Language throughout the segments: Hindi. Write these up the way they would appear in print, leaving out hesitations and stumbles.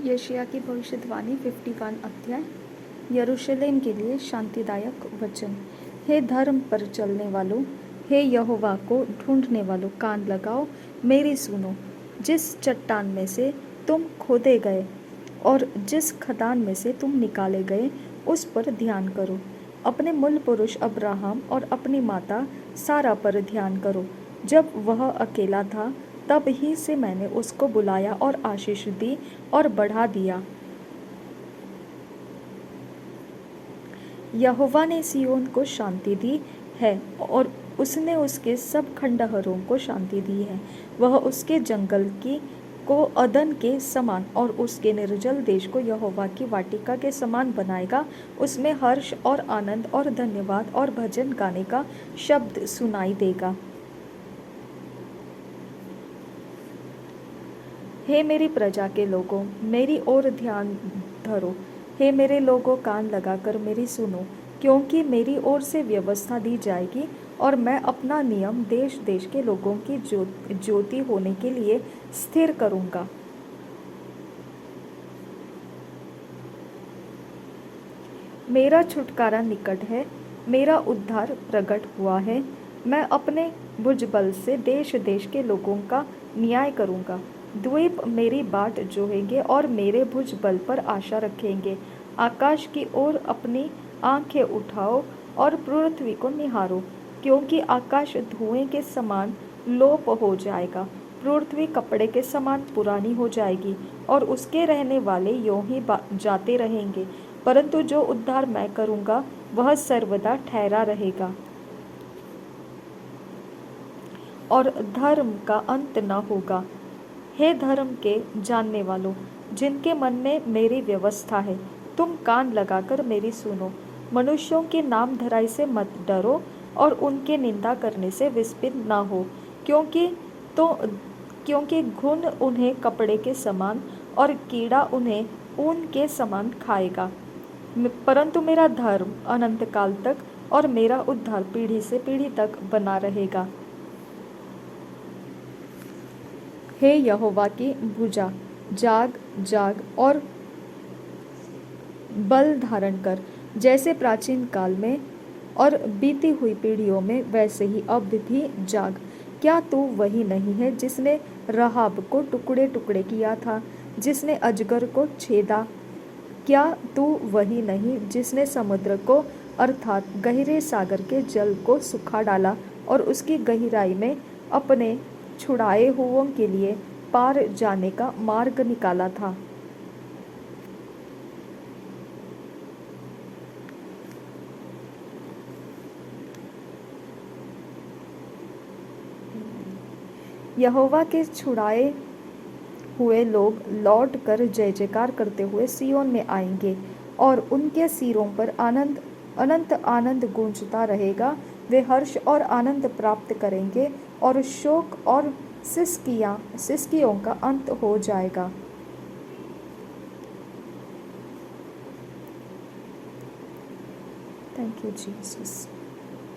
यशायाह की भविष्यवाणी 51 अध्याय। यरूशलेम के लिए शांतिदायक वचन। हे धर्म पर चलने वालों, हे यहोवा को ढूंढने वालों, कान लगाओ, मेरी सुनो। जिस चट्टान में से तुम खोदे गए और जिस खदान में से तुम निकाले गए, उस पर ध्यान करो। अपने मूल पुरुष अब्राहम और अपनी माता सारा पर ध्यान करो। जब वह अकेला था, तब ही से मैंने उसको बुलाया और आशीष दी और बढ़ा दिया। यहोवा ने सिय्योन को शांति दी है और उसने उसके सब खंडहरों को शांति दी है। वह उसके जंगल को अदन के समान और उसके निर्जल देश को यहोवा की वाटिका के समान बनाएगा। उसमें हर्ष और आनंद और धन्यवाद और भजन गाने का शब्द सुनाई देगा। हे मेरी प्रजा के लोगों, मेरी ओर ध्यान धरो। हे मेरे लोगों, कान लगाकर मेरी सुनो, क्योंकि मेरी ओर से व्यवस्था दी जाएगी और मैं अपना नियम देश देश के लोगों की ज्योति होने के लिए स्थिर करूंगा। मेरा छुटकारा निकट है, मेरा उद्धार प्रकट हुआ है। मैं अपने भुजबल से देश देश के लोगों का न्याय करूंगा। द्वीप मेरी बाट जोहेंगे और मेरे भुजबल पर आशा रखेंगे। आकाश की ओर अपनी आंखें उठाओ और पृथ्वी को निहारो, क्योंकि आकाश धुएं के समान लोप हो जाएगा, पृथ्वी कपड़े के समान पुरानी हो जाएगी और उसके रहने वाले यों ही जाते रहेंगे। परंतु जो उद्धार मैं करूंगा वह सर्वदा ठहरा रहेगा और धर्म का अंत न होगा। हे धर्म के जानने वालों, जिनके मन में मेरी व्यवस्था है, तुम कान लगाकर मेरी सुनो। मनुष्यों के नाम धराई से मत डरो और उनके निंदा करने से विस्मित न हो, क्योंकि घुन उन्हें कपड़े के समान और कीड़ा उन्हें ऊन के समान खाएगा। परंतु मेरा धर्म अनंत काल तक और मेरा उद्धार पीढ़ी से पीढ़ी तक बना रहेगा। हे यहोवा की भुजा, जाग जाग और बल धारण कर। जैसे प्राचीन काल में और बीती हुई पीढ़ियों में, वैसे ही अब भी जाग। क्या तू वही नहीं है जिसने राहाब को टुकड़े टुकड़े किया था, जिसने अजगर को छेदा? क्या तू वही नहीं जिसने समुद्र को अर्थात गहरे सागर के जल को सुखा डाला और उसकी गहराई में अपने छुड़ाए हुओं के लिए पार जाने का मार्ग निकाला था? यहोवा के छुड़ाए हुए लोग लौट कर जय जयकार करते हुए सिय्योन में आएंगे और उनके सिरों पर अनंत आनंद गूंजता रहेगा। वे हर्ष और आनंद प्राप्त करेंगे और शोक और सिसकियों का अंत हो जाएगा। Thank you Jesus.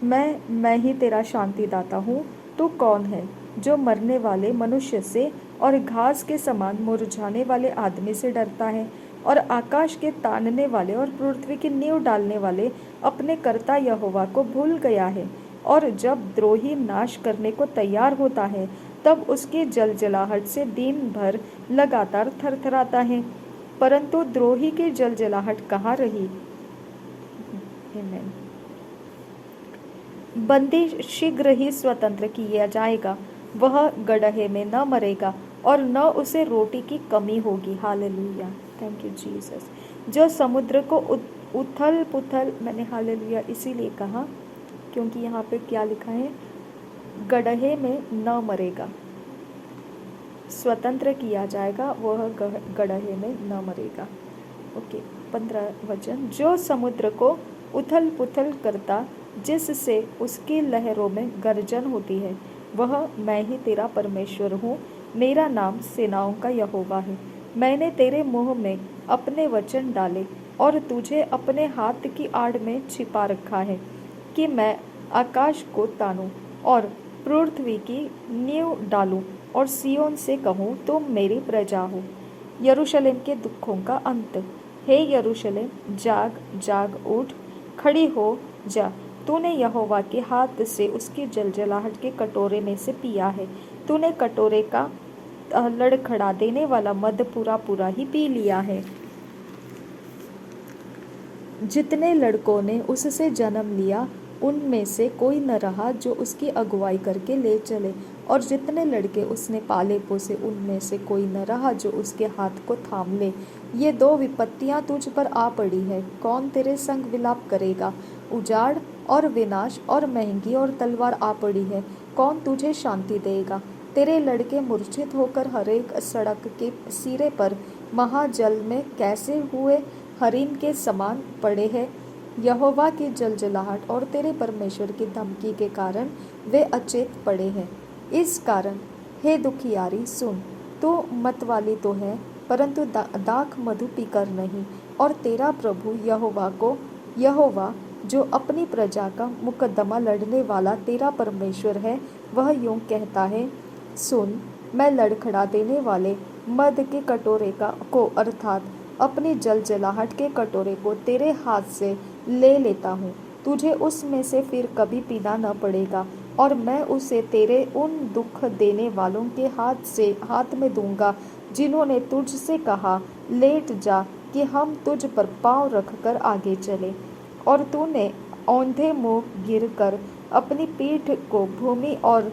मैं ही तेरा शांतिदाता हूँ। तू कौन है जो मरने वाले मनुष्य से और घास के समान मुरझाने वाले आदमी से डरता है, और आकाश के तानने वाले और पृथ्वी की नींव डालने वाले अपने कर्ता यहोवा को भूल गया है? और जब द्रोही नाश करने को तैयार होता है, तब उसकी जलजलाहट से दिन भर लगातार थरथराता है। परंतु द्रोही की जलजलाहट कहाँ रही? आमीन। बंदी शीघ्र ही स्वतंत्र किया जाएगा, वह गड्ढे में न मरेगा और न उसे रोटी की कमी होगी। Hallelujah, thank you Jesus. जो समुद्र को उथल पुथल, मैंने हालेलुया इसीलिए कहा क्योंकि यहाँ पे क्या लिखा है, गड्ढे में न मरेगा, स्वतंत्र किया जाएगा, वह गड्ढे में न मरेगा। ओके, 15 वचन। जो समुद्र को उथल पुथल करता, जिससे उसकी लहरों में गर्जन होती है, वह मैं ही तेरा परमेश्वर हूँ। मेरा नाम सेनाओं का यहोवा है। मैंने तेरे मुंह में अपने वचन डाले और तुझे अपने हाथ की आड़ में छिपा रखा है, कि मैं आकाश को तानूं और पृथ्वी की नींव डालूं और सिय्योन से कहूँ, तुम मेरी प्रजा हो। यरूशलेम के दुखों का अंत। हे यरूशलेम, जाग जाग उठ, खड़ी हो जा। तूने यहोवा के हाथ से उसकी जलजलाहट के कटोरे में से पिया है। तूने कटोरे का लड़खड़ा देने वाला मद पूरा पूरा ही पी लिया है। जितने लड़कों ने उससे जन्म लिया उनमें से कोई न रहा जो उसकी अगुवाई करके ले चले, और जितने लड़के उसने पाले पोसे उनमें से कोई न रहा जो उसके हाथ को थाम ले। ये दो विपत्तियां तुझ पर आ पड़ी है, कौन तेरे संग विलाप करेगा? उजाड़ और विनाश और महंगी और तलवार आ पड़ी है, कौन तुझे शांति देगा? तेरे लड़के मूर्छित होकर हरेक सड़क के सिरे पर महाजल में कैसे हुए हरिन के समान पड़े हैं। यहोवा की जलजलाहट और तेरे परमेश्वर की धमकी के कारण वे अचेत पड़े हैं। इस कारण हे दुखियारी सुन, तू मतवाली तो है परंतु दाख मधु पीकर नहीं। और तेरा प्रभु यहोवा जो अपनी प्रजा का मुकद्दमा लड़ने वाला तेरा परमेश्वर है, वह यूं कहता है, सुन, मैं लड़खड़ा देने वाले मद के कटोरे को अर्थात अपनी जलजलाहट के कटोरे को तेरे हाथ से ले लेता हूँ। तुझे उसमें से फिर कभी पीना न पड़ेगा, और मैं उसे तेरे उन दुख देने वालों के हाथ में दूंगा जिन्होंने तुझसे कहा, लेट जा कि हम तुझ पर पाँव रखकर आगे चले। और तूने औंधे मुँह गिरकर अपनी पीठ को भूमि और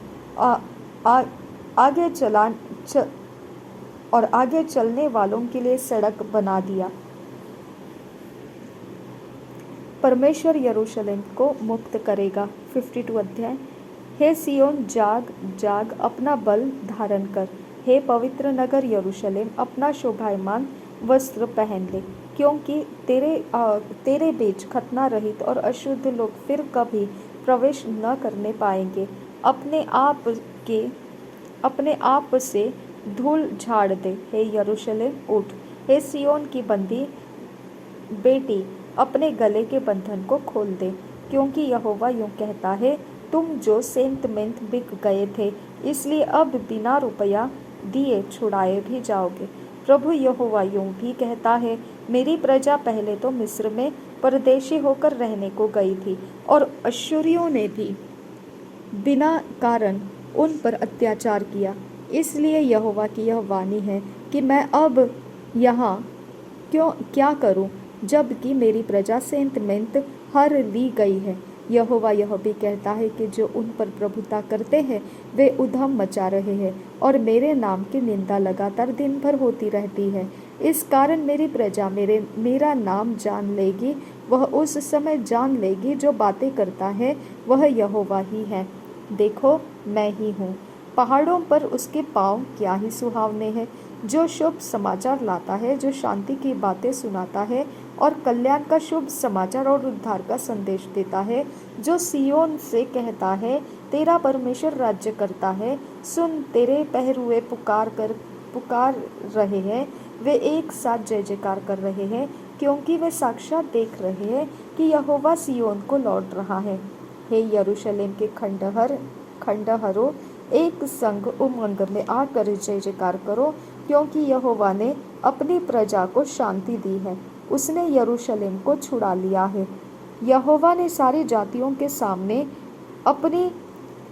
आगे चलने वालों के लिए सड़क बना दिया। परमेश्वर यरूशलेम को मुक्त करेगा। 52 अध्याय। हे सियोन, जाग जाग, अपना बल धारण कर। हे पवित्र नगर यरूशलेम, अपना शोभायमान वस्त्र पहन ले, क्योंकि तेरे बीच खतना रहित और अशुद्ध लोग फिर कभी प्रवेश न करने पाएंगे। अपने आप से धूल झाड़ दे। हे यरूशलेम उठ। हे सियोन की बंदी बेटी, अपने गले के बंधन को खोल दे, क्योंकि यहोवा यूं कहता है, तुम जो सेंत मेंत बिक गए थे, इसलिए अब बिना रुपया दिए छुड़ाए भी जाओगे। प्रभु यहोवा यूं भी कहता है, मेरी प्रजा पहले तो मिस्र में परदेशी होकर रहने को गई थी, और अश्शूरियों ने भी बिना कारण उन पर अत्याचार किया। इसलिए यहोवा की यह वाणी है कि मैं अब यहाँ क्या करूँ, जबकि मेरी प्रजा सेंत मेंत हर ली गई है। यहोवा यह भी कहता है कि जो उन पर प्रभुता करते हैं वे उधम मचा रहे हैं, और मेरे नाम की निंदा लगातार दिन भर होती रहती है। इस कारण मेरी प्रजा मेरा नाम जान लेगी, वह उस समय जान लेगी जो बातें करता है वह यहोवा ही है। देखो, मैं ही हूँ। पहाड़ों पर उसके पाँव क्या ही सुहावने हैं, जो शुभ समाचार लाता है, जो शांति की बातें सुनाता है और कल्याण का शुभ समाचार और उद्धार का संदेश देता है, जो सियोन से कहता है, तेरा परमेश्वर राज्य करता है। सुन, तेरे पहरुए पुकार रहे हैं, वे एक साथ जय जयकार कर रहे हैं, क्योंकि वे साक्षात देख रहे हैं कि यहोवा सियोन को लौट रहा है। हे यरूशलेम के खंडहरों, एक संग उमंग में आकर जय जयकार करो, क्योंकि यहोवा ने अपनी प्रजा को शांति दी है, उसने यरूशलेम को छुड़ा लिया है। यहोवा ने सारी जातियों के सामने अपनी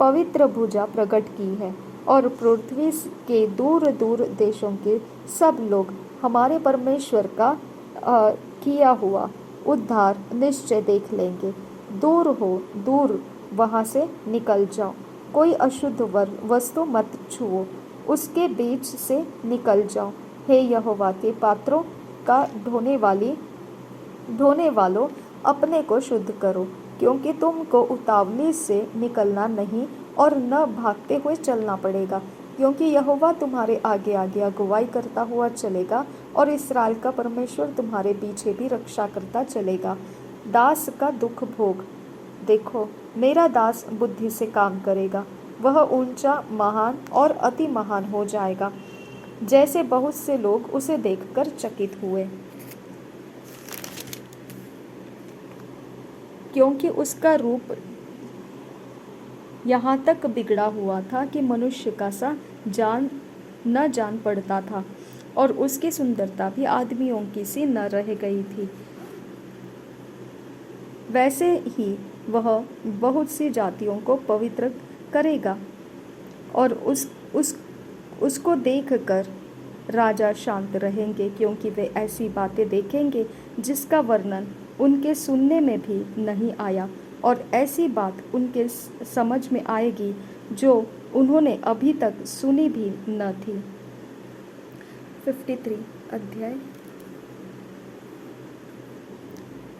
पवित्र भुजा प्रकट की है, और पृथ्वी के दूर दूर देशों के सब लोग हमारे परमेश्वर का किया हुआ उद्धार निश्चय देख लेंगे। दूर वहाँ से निकल जाओ, कोई अशुद्ध वस्तु मत छुओ, उसके बीच से निकल जाओ। हे यहोवा के पात्रों का ढोने वालों, अपने को शुद्ध करो, क्योंकि तुमको उतावली से निकलना नहीं और न भागते हुए चलना पड़ेगा, क्योंकि यहोवा तुम्हारे आगे आगे अगुवाई करता हुआ चलेगा, और इस्राएल का परमेश्वर तुम्हारे पीछे भी रक्षा करता चलेगा। दास का दुख भोग। देखो, मेरा दास बुद्धि से काम करेगा, वह ऊंचा, महान और अति महान हो जाएगा, जैसे बहुत से लोग उसे देखकर चकित हुए, क्योंकि उसका रूप यहाँ तक बिगड़ा हुआ था कि मनुष्य का सा न जान पड़ता था। और उसकी सुंदरता भी आदमियों की सी न रह गई थी। वैसे ही वह बहुत सी जातियों को पवित्र करेगा और उसको देखकर राजा शांत रहेंगे, क्योंकि वे ऐसी बातें देखेंगे जिसका वर्णन उनके सुनने में भी नहीं आया, और ऐसी बात उनके समझ में आएगी जो उन्होंने अभी तक सुनी भी न थी। 53 अध्याय।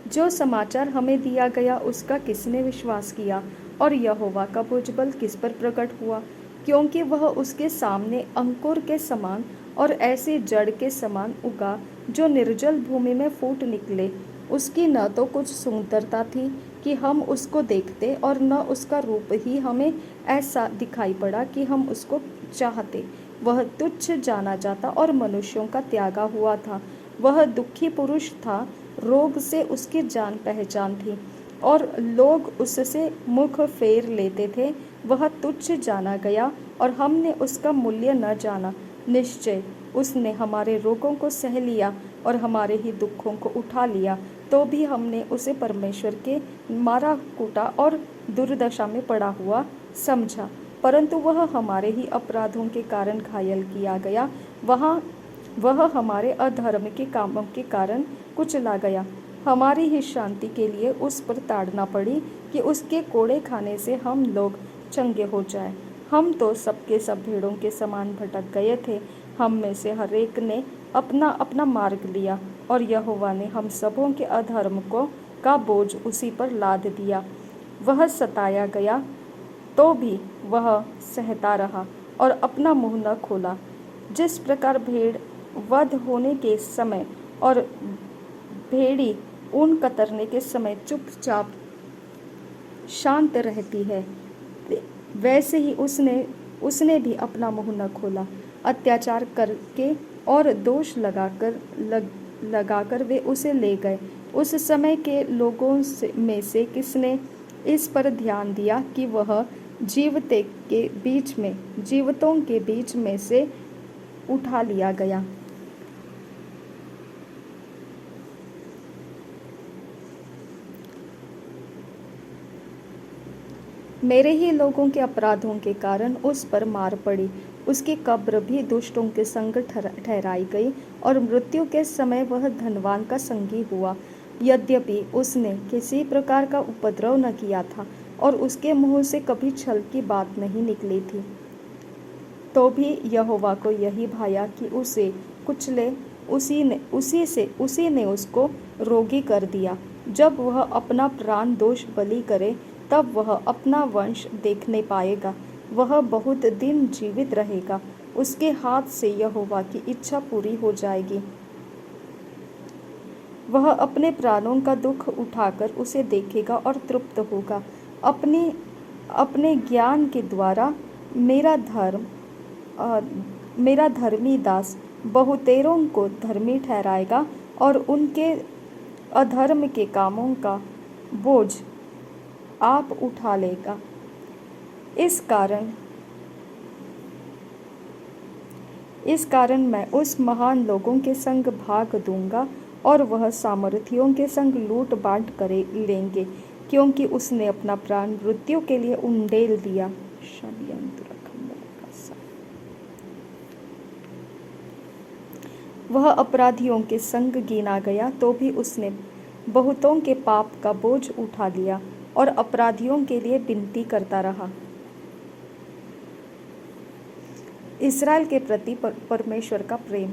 जो समाचार हमें दिया गया उसका किसने विश्वास किया, और यहोवा का भुजबल किस पर प्रकट हुआ, क्योंकि वह उसके सामने अंकुर के समान और ऐसी जड़ के समान उगा जो निर्जल भूमि में फूट निकले। उसकी न तो कुछ सुंदरता थी कि हम उसको देखते, और न उसका रूप ही हमें ऐसा दिखाई पड़ा कि हम उसको चाहते। वह तुच्छ जाना जाता और मनुष्यों का त्यागा हुआ था। वह दुखी पुरुष था, रोग से उसकी जान पहचान थी, और लोग उससे मुख फेर लेते थे। वह तुच्छ जाना गया और हमने उसका मूल्य न जाना। निश्चय उसने हमारे रोगों को सह लिया और हमारे ही दुखों को उठा लिया। तो भी हमने उसे परमेश्वर के मारा कूटा और दुर्दशा में पड़ा हुआ समझा, परंतु वह हमारे ही अपराधों के कारण घायल किया गया, वह हमारे अधर्म के कामों के कारण कुचला गया। हमारी ही शांति के लिए उस पर ताड़ना पड़ी कि उसके कोड़े खाने से हम लोग चंगे हो जाए। हम तो सबके सब भेड़ों के समान भटक गए थे, हम में से हर एक ने अपना अपना मार्ग लिया, और यहोवा ने हम सबों के अधर्म का बोझ उसी पर लाद दिया। वह सताया गया तो भी वह सहता रहा और अपना मुंह न खोला। जिस प्रकार भेड़ वध होने के समय और भेड़ी ऊन कतरने के समय चुपचाप शांत रहती है, वैसे ही उसने भी अपना मुंह न खोला। अत्याचार करके और दोष लगाकर वे उसे ले गए। उस समय के लोगों में से किसने इस पर ध्यान दिया कि वह जीवितों के बीच में से उठा लिया गया। मेरे ही लोगों के अपराधों के कारण उस पर मार पड़ी। उसकी कब्र भी दुष्टों के संग ठहराई गई, और मृत्यु के समय वह धनवान का संगी हुआ। यद्यपि उसने किसी प्रकार का उपद्रव न किया था और उसके मुंह से कभी छल की बात नहीं निकली थी, तो भी यहोवा को यही भाया कि उसे कुचले। उसी ने उसको रोगी कर दिया। जब वह अपना प्राण दोष बलि करे, तब वह अपना वंश देखने पाएगा। वह बहुत दिन जीवित रहेगा, उसके हाथ से यहोवा की इच्छा पूरी हो जाएगी। वह अपने प्राणों का दुख उठाकर उसे देखेगा और तृप्त होगा। अपने ज्ञान के द्वारा मेरा धर्मी दास बहुतेरों को धर्मी ठहराएगा, और उनके अधर्म के कामों का बोझ आप उठा लेगा। इस कारण मैं उस महान लोगों के संग भाग दूंगा, और वह सामर्थियों के संग लूट बांट करे लेंगे, क्योंकि उसने अपना प्राण मृत्यु के लिए उंडेल दिया। वह अपराधियों के संग गिना गया, तो भी उसने बहुतों के पाप का बोझ उठा लिया और अपराधियों के लिए विनती करता रहा। इस्राएल के प्रति परमेश्वर का प्रेम।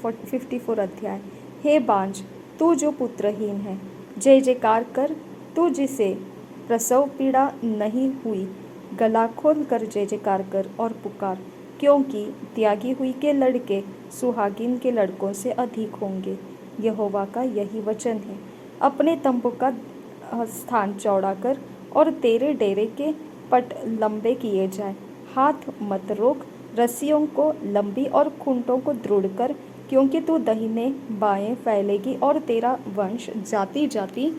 54 अध्याय। हे बांझ, तू जो पुत्रहीन है, जय जयकार कर, तू जिसे प्रसव पीड़ा नहीं हुई, गला खोल कर जय जयकार कर और पुकार, क्योंकि त्यागी हुई के लड़के सुहागिन के लड़कों से अधिक होंगे। यहोवा का यही वचन है। अपने तंबू का स्थान चौड़ा कर और तेरे डेरे के पट लंबे किए जाए। हाथ मत रोक, रस्सियों को लंबी और खूंटों को दृढ़ कर, क्योंकि तू दाहिने बाएं फैलेगी और तेरा वंश जाति जाति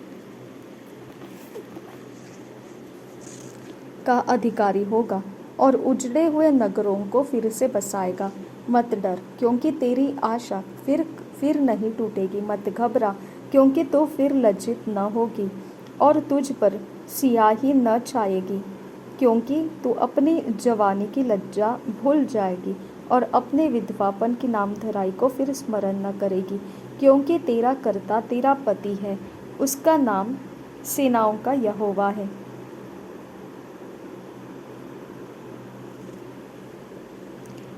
का अधिकारी होगा और उजड़े हुए नगरों को फिर से बसाएगा। मत डर, क्योंकि तेरी आशा फिर नहीं टूटेगी। मत घबरा, क्योंकि तू फिर लज्जित न होगी और तुझ पर सियाही न छाएगी, क्योंकि तू अपनी जवानी की लज्जा भूल जाएगी और अपने विधवापन की नामधराई को फिर स्मरण न करेगी, क्योंकि तेरा कर्ता तेरा पति है, उसका नाम सेनाओं का यहोवा है।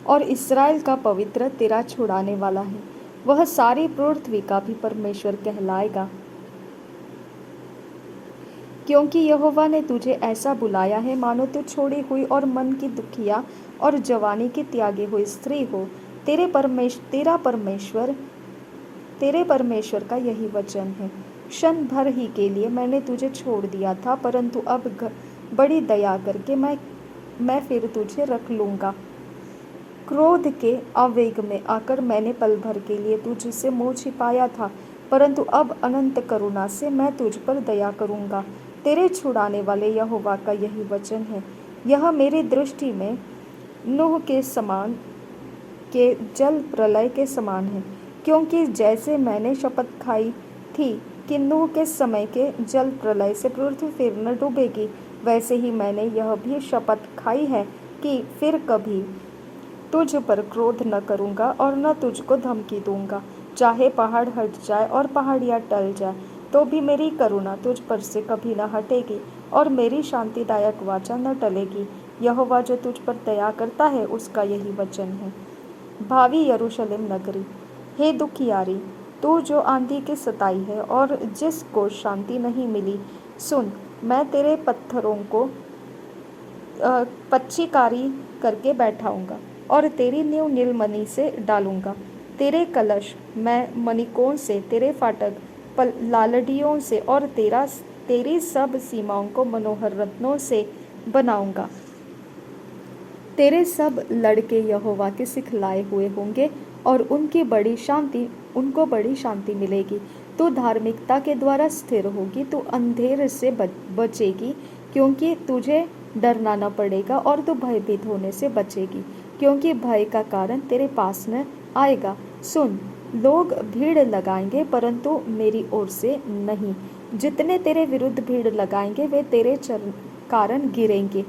और इस्राएल का पवित्र तेरा छुड़ाने वाला है, वह सारी पृथ्वी का भी परमेश्वर कहलाएगा, क्योंकि यहोवा ने तुझे ऐसा बुलाया है मानो तू छोड़ी हुई और मन की दुखिया और जवानी की त्यागी हुई स्त्री हो। तेरे परमेश्वर का यही वचन है। क्षण भर ही के लिए मैंने तुझे छोड़ दिया था, परंतु अब बड़ी दया करके मैं फिर तुझे रख लूँगा। क्रोध के आवेग में आकर मैंने पल भर के लिए तुझसे मुँह छिपाया था, परंतु अब अनंत करुणा से मैं तुझ पर दया करूँगा। तेरे छुड़ाने वाले यहोवा का यही वचन है। यह मेरी दृष्टि में नूह के जल प्रलय के समान है, क्योंकि जैसे मैंने शपथ खाई थी कि नूह के समय के जल प्रलय से पृथ्वी फिर न डूबेगी, वैसे ही मैंने यह भी शपथ खाई है कि फिर कभी तुझ पर क्रोध न करूँगा और न तुझको धमकी दूंगा। चाहे पहाड़ हट जाए और पहाड़ियाँ टल जाए, तो भी मेरी करुणा तुझ पर से कभी न हटेगी और मेरी शांतिदायक वाचा न टलेगी। यहोवा जो तुझ पर दया करता है, उसका यही वचन है। भावी यरूशलेम नगरी, हे दुखियारी, तू जो आंधी की सताई है और जिसको शांति नहीं मिली, सुन, मैं तेरे पत्थरों को पच्चीकारी करके बैठाऊंगा और तेरी नींव नीलमणि से डालूंगा। तेरे कलश मैं मणिकों से, तेरे फाटक लालड़ियों से और तेरी सब सीमाओं को मनोहर रत्नों से बनाऊंगा। तेरे सब लड़के यहोवा के सिखलाए हुए होंगे और उनको बड़ी शांति मिलेगी। तू धार्मिकता के द्वारा स्थिर होगी, तू अंधेर से बचेगी, क्योंकि तुझे डरना न पड़ेगा और तू भयभीत होने से बचेगी, क्योंकि भय का कारण तेरे पास न आएगा। सुन, लोग भीड़ लगाएंगे, परंतु मेरी ओर से नहीं। जितने तेरे विरुद्ध भीड़ लगाएंगे, वे तेरे कारण गिरेंगे।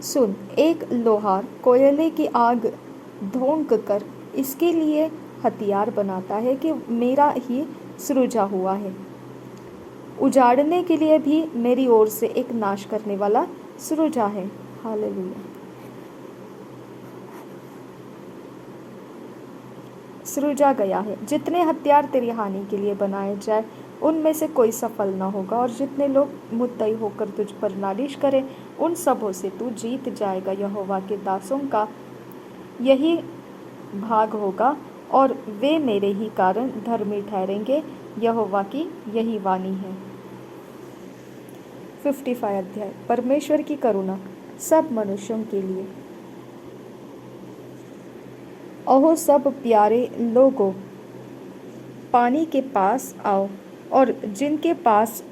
सुन, एक लोहार कोयले की आग धोंक कर इसके लिए हथियार बनाता है कि मेरा ही सृजा हुआ है। उजाड़ने के लिए भी मेरी ओर से एक नाश करने वाला सृजा है। हालेलुया। सृजा गया है। जितने हथियार तेरी हानि के लिए बनाए जाए, उनमें से कोई सफल न होगा, और जितने लोग मुद्दई होकर तुझ पर नालिश करें, उन सबों से तू जीत जाएगा। यहोवा के दासों का यही भाग होगा और वे मेरे ही कारण धर्मी ठहरेंगे। यहोवा की यही वाणी है। 55 अध्याय। परमेश्वर की करुणा सब मनुष्यों के लिए। ओहो सब प्यारे लोगों, पानी के पास आओ, और जिनके पास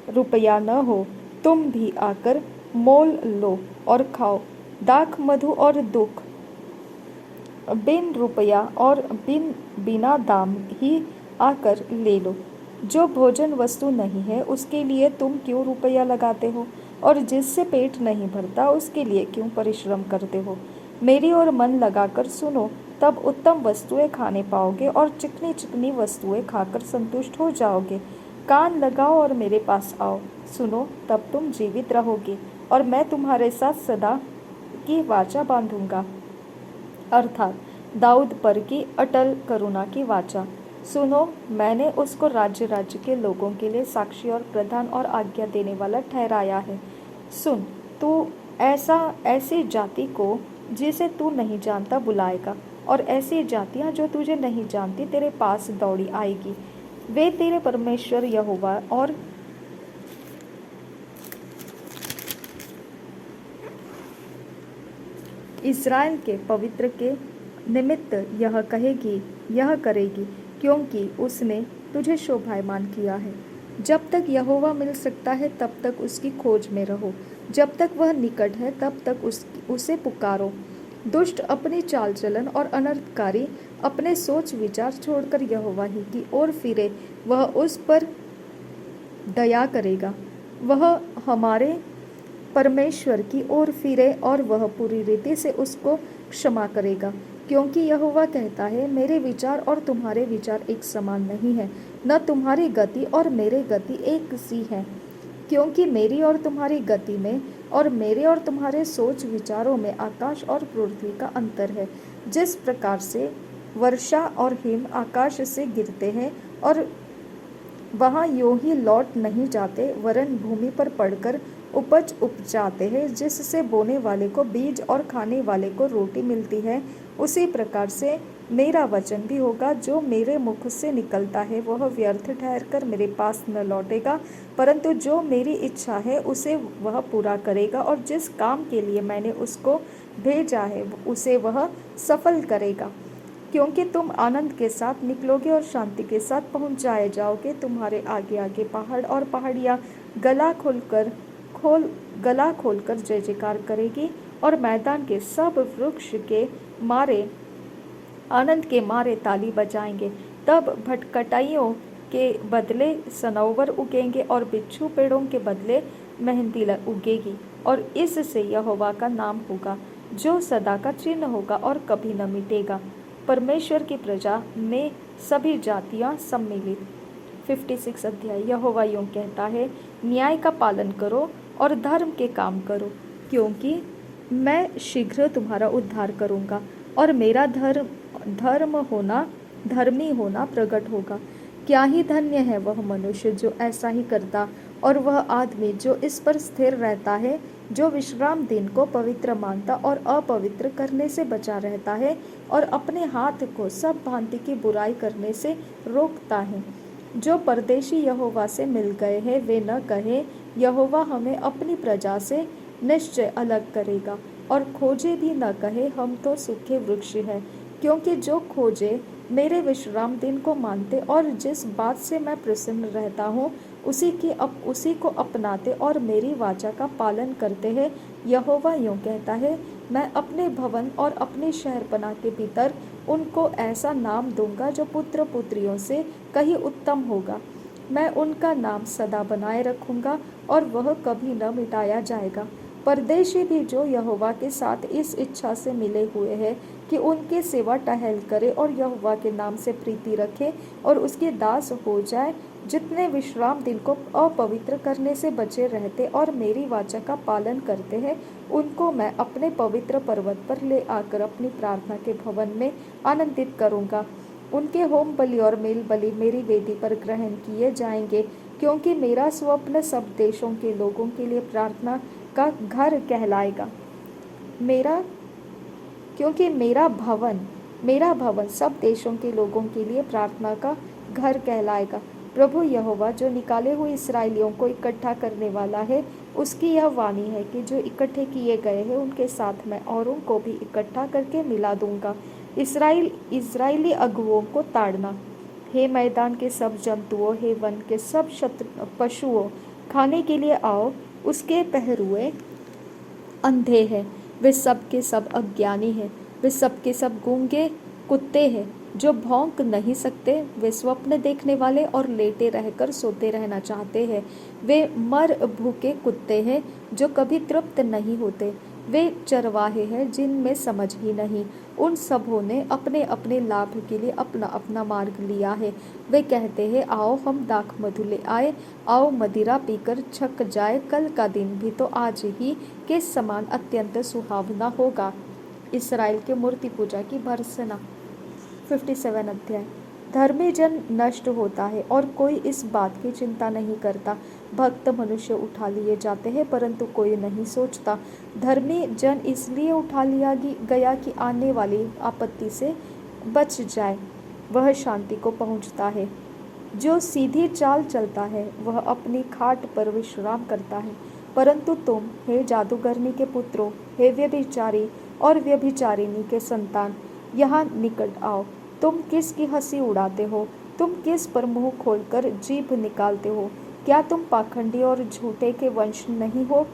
रुपया न हो, तुम भी आकर मोल लो और खाओ। दाख मधु और दुख बिन रुपया और बिना दाम ही आकर ले लो। जो भोजन वस्तु नहीं है, उसके लिए तुम क्यों रुपया लगाते हो, और जिससे पेट नहीं भरता, उसके लिए क्यों परिश्रम करते हो। मेरी ओर मन लगाकर सुनो, तब उत्तम वस्तुएं खाने पाओगे और चिकनी चिकनी वस्तुएं खाकर संतुष्ट हो जाओगे। कान लगाओ और मेरे पास आओ, सुनो, तब तुम जीवित रहोगे, और मैं तुम्हारे साथ सदा की वाचा बांधूंगा, अर्थात दाऊद पर की अटल करुणा की वाचा। सुनो, मैंने उसको राज्य राज्य के लोगों के लिए साक्षी और प्रधान और आज्ञा देने वाला ठहराया है। सुन, तू ऐसी जाति को जिसे तू नहीं जानता बुलाएगा, और ऐसी जातियां जो तुझे नहीं जानती तेरे पास दौड़ी आएगी। वे तेरे परमेश्वर यहोवा और इस्राएल के पवित्र के निमित्त यह करेगी, क्योंकि उसने तुझे शोभायमान किया है। जब तक यहोवा मिल सकता है, तब तक उसकी खोज में रहो। जब तक वह निकट है, तब तक उसे पुकारो। दुष्ट अपनी चाल चलन और अनर्थकारी अपने सोच विचार छोड़कर यहोवा ही की ओर फिरे, वह उस पर दया करेगा। वह हमारे परमेश्वर की ओर फिरे और वह पूरी रीति से उसको क्षमा करेगा, क्योंकि यहोवा कहता है, मेरे विचार और तुम्हारे विचार एक समान नहीं है, न तुम्हारी गति और मेरे गति एक सी है। क्योंकि मेरी और तुम्हारी गति में और मेरे और तुम्हारे सोच विचारों में आकाश और पृथ्वी का अंतर है। जिस प्रकार से वर्षा और हिम आकाश से गिरते हैं और वहाँ यूं ही लौट नहीं जाते, वरन भूमि पर पड़कर उपज उपजाते हैं, जिससे बोने वाले को बीज और खाने वाले को रोटी मिलती है, उसी प्रकार से मेरा वचन भी होगा जो मेरे मुख से निकलता है, वह व्यर्थ ठहरकर मेरे पास न लौटेगा, परंतु जो मेरी इच्छा है उसे वह पूरा करेगा, और जिस काम के लिए मैंने उसको भेजा है उसे वह सफल करेगा। क्योंकि तुम आनंद के साथ निकलोगे और शांति के साथ पहुंच जाओगे। तुम्हारे आगे आगे पहाड़ और पहाड़ियाँ गला खोलकर जय जयकार करेगी, और मैदान के सब वृक्ष के मारे आनंद के मारे ताली बजाएंगे। तब भटकटाइयों के बदले सनौवर उगेंगे और बिच्छू पेड़ों के बदले मेहंदी उगेगी, और इससे यहोवा का नाम होगा जो सदा का चिन्ह होगा और कभी न मिटेगा। परमेश्वर की प्रजा में सभी जातियां सम्मिलित। 56 अध्याय। यहोवा यूं कहता है, न्याय का पालन करो और धर्म के काम करो, क्योंकि मैं शीघ्र तुम्हारा उद्धार करूंगा और मेरा धर्मी होना प्रकट होगा। क्या ही धन्य है वह मनुष्य जो ऐसा ही करता, और वह आदमी जो इस पर स्थिर रहता है, जो विश्राम दिन को पवित्र मानता और अपवित्र करने से बचा रहता है, और अपने हाथ को सब भांति की बुराई करने से रोकता है। जो परदेशी यहोवा से मिल गए हैं वे न कहे, यहोवा हमें अपनी प्रजा से निश्चय अलग करेगा, और खोजे भी न कहे, हम तो सूखे वृक्ष हैं। क्योंकि जो खोजे मेरे विश्राम दिन को मानते और जिस बात से मैं प्रसन्न रहता हूँ उसी को अपनाते और मेरी वाचा का पालन करते हैं, यहोवा यूं कहता है, मैं अपने भवन और अपने शहरपनाह के भीतर उनको ऐसा नाम दूंगा जो पुत्र पुत्रियों से कहीं उत्तम होगा। मैं उनका नाम सदा बनाए रखूंगा और वह कभी न मिटाया जाएगा। परदेशी भी जो यहोवा के साथ इस इच्छा से मिले हुए हैं कि उनके सेवा टहल करे और यहोवा के नाम से प्रीति रखे और उसके दास हो जाए, जितने विश्राम दिन को अपवित्र करने से बचे रहते और मेरी वाचा का पालन करते हैं, उनको मैं अपने पवित्र पर्वत पर ले आकर अपनी प्रार्थना के भवन में आनंदित करूंगा। उनके होम बलि और मेल बलि मेरी वेदी पर ग्रहण किए जाएंगे, क्योंकि मेरा स्वप्न सब देशों के लोगों के लिए प्रार्थना का घर कहलाएगा। क्योंकि मेरा भवन सब देशों के लोगों के लिए प्रार्थना का घर कहलाएगा। प्रभु यहोवा जो निकाले हुए इस्राएलियों को इकट्ठा करने वाला है, उसकी यह वाणी है कि जो इकट्ठे किए गए हैं उनके साथ मैं औरों को भी इकट्ठा करके मिला दूंगा। इस्राएली अगुओं को ताड़ना। हे मैदान के सब जंतुओं, हे वन के सब पशुओं, खाने के लिए आओ। उसके पहरुए अंधे हैं, वे सब के सब अज्ञानी हैं, वे सब के सब गूंगे कुत्ते हैं जो भौंक नहीं सकते। वे स्वप्न देखने वाले और लेटे रहकर सोते रहना चाहते हैं। वे मर भूखे कुत्ते हैं जो कभी तृप्त नहीं होते। वे चरवाहे हैं जिनमें समझ ही नहीं। उन सबों ने अपने अपने लाभ के लिए अपना अपना मार्ग लिया है। वे कहते हैं, आओ हम दाख मधु ले आए, आओ मदिरा पीकर छक जाए। कल का दिन भी तो आज ही के समान अत्यंत सुहावना होगा। इसराइल के मूर्ति पूजा की भर्त्सना। 57 अध्याय। धर्मी जन नष्ट होता है और कोई इस बात की चिंता नहीं करता। भक्त मनुष्य उठा लिए जाते हैं परंतु कोई नहीं सोचता। धर्मी जन इसलिए उठा लिया गया कि आने वाली आपत्ति से बच जाए। वह शांति को पहुंचता है। जो सीधी चाल चलता है वह अपनी खाट पर विश्राम करता है। परंतु तुम, हे जादूगरनी के पुत्रों, हे व्यभिचारी और व्यभिचारिणी के संतान, यहाँ निकट आओ। तुम किसकी हंसी उड़ाते हो? तुम किस पर मुंह खोलकर जीभ निकालते हो? क्या तुम पाखंडी और झूठे के वंश नहीं हो?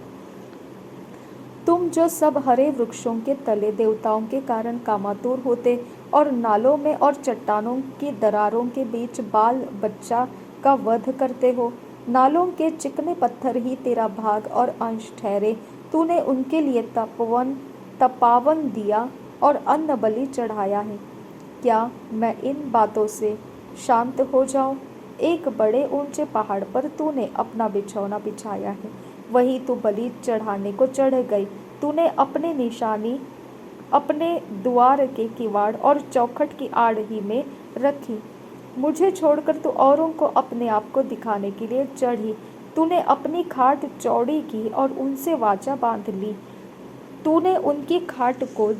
तुम जो सब हरे वृक्षों के तले देवताओं के कारण कामातुर होते और नालों में और चट्टानों की दरारों के बीच बाल बच्चा का वध करते हो, नालों के चिकने पत्थर ही तेरा भाग और अंश ठहरे। तूने उनके लिए तपावन दिया और अन्न बलि चढ़ाया है। क्या मैं इन बातों से शांत हो जाऊं? एक बड़े ऊंचे पहाड़ पर तूने अपना बिछौना बिछाया है, वहीं तू बलि चढ़ाने को चढ़ गई। तूने अपने निशानी अपने द्वार के किवाड़ और चौखट की आड़ ही में रखी। मुझे छोड़कर तू औरों को अपने आप को दिखाने के लिए चढ़ी। तूने अपनी खाट चौड़ी की और उनसे वाचा बांध ली। तूने उनकी खाट को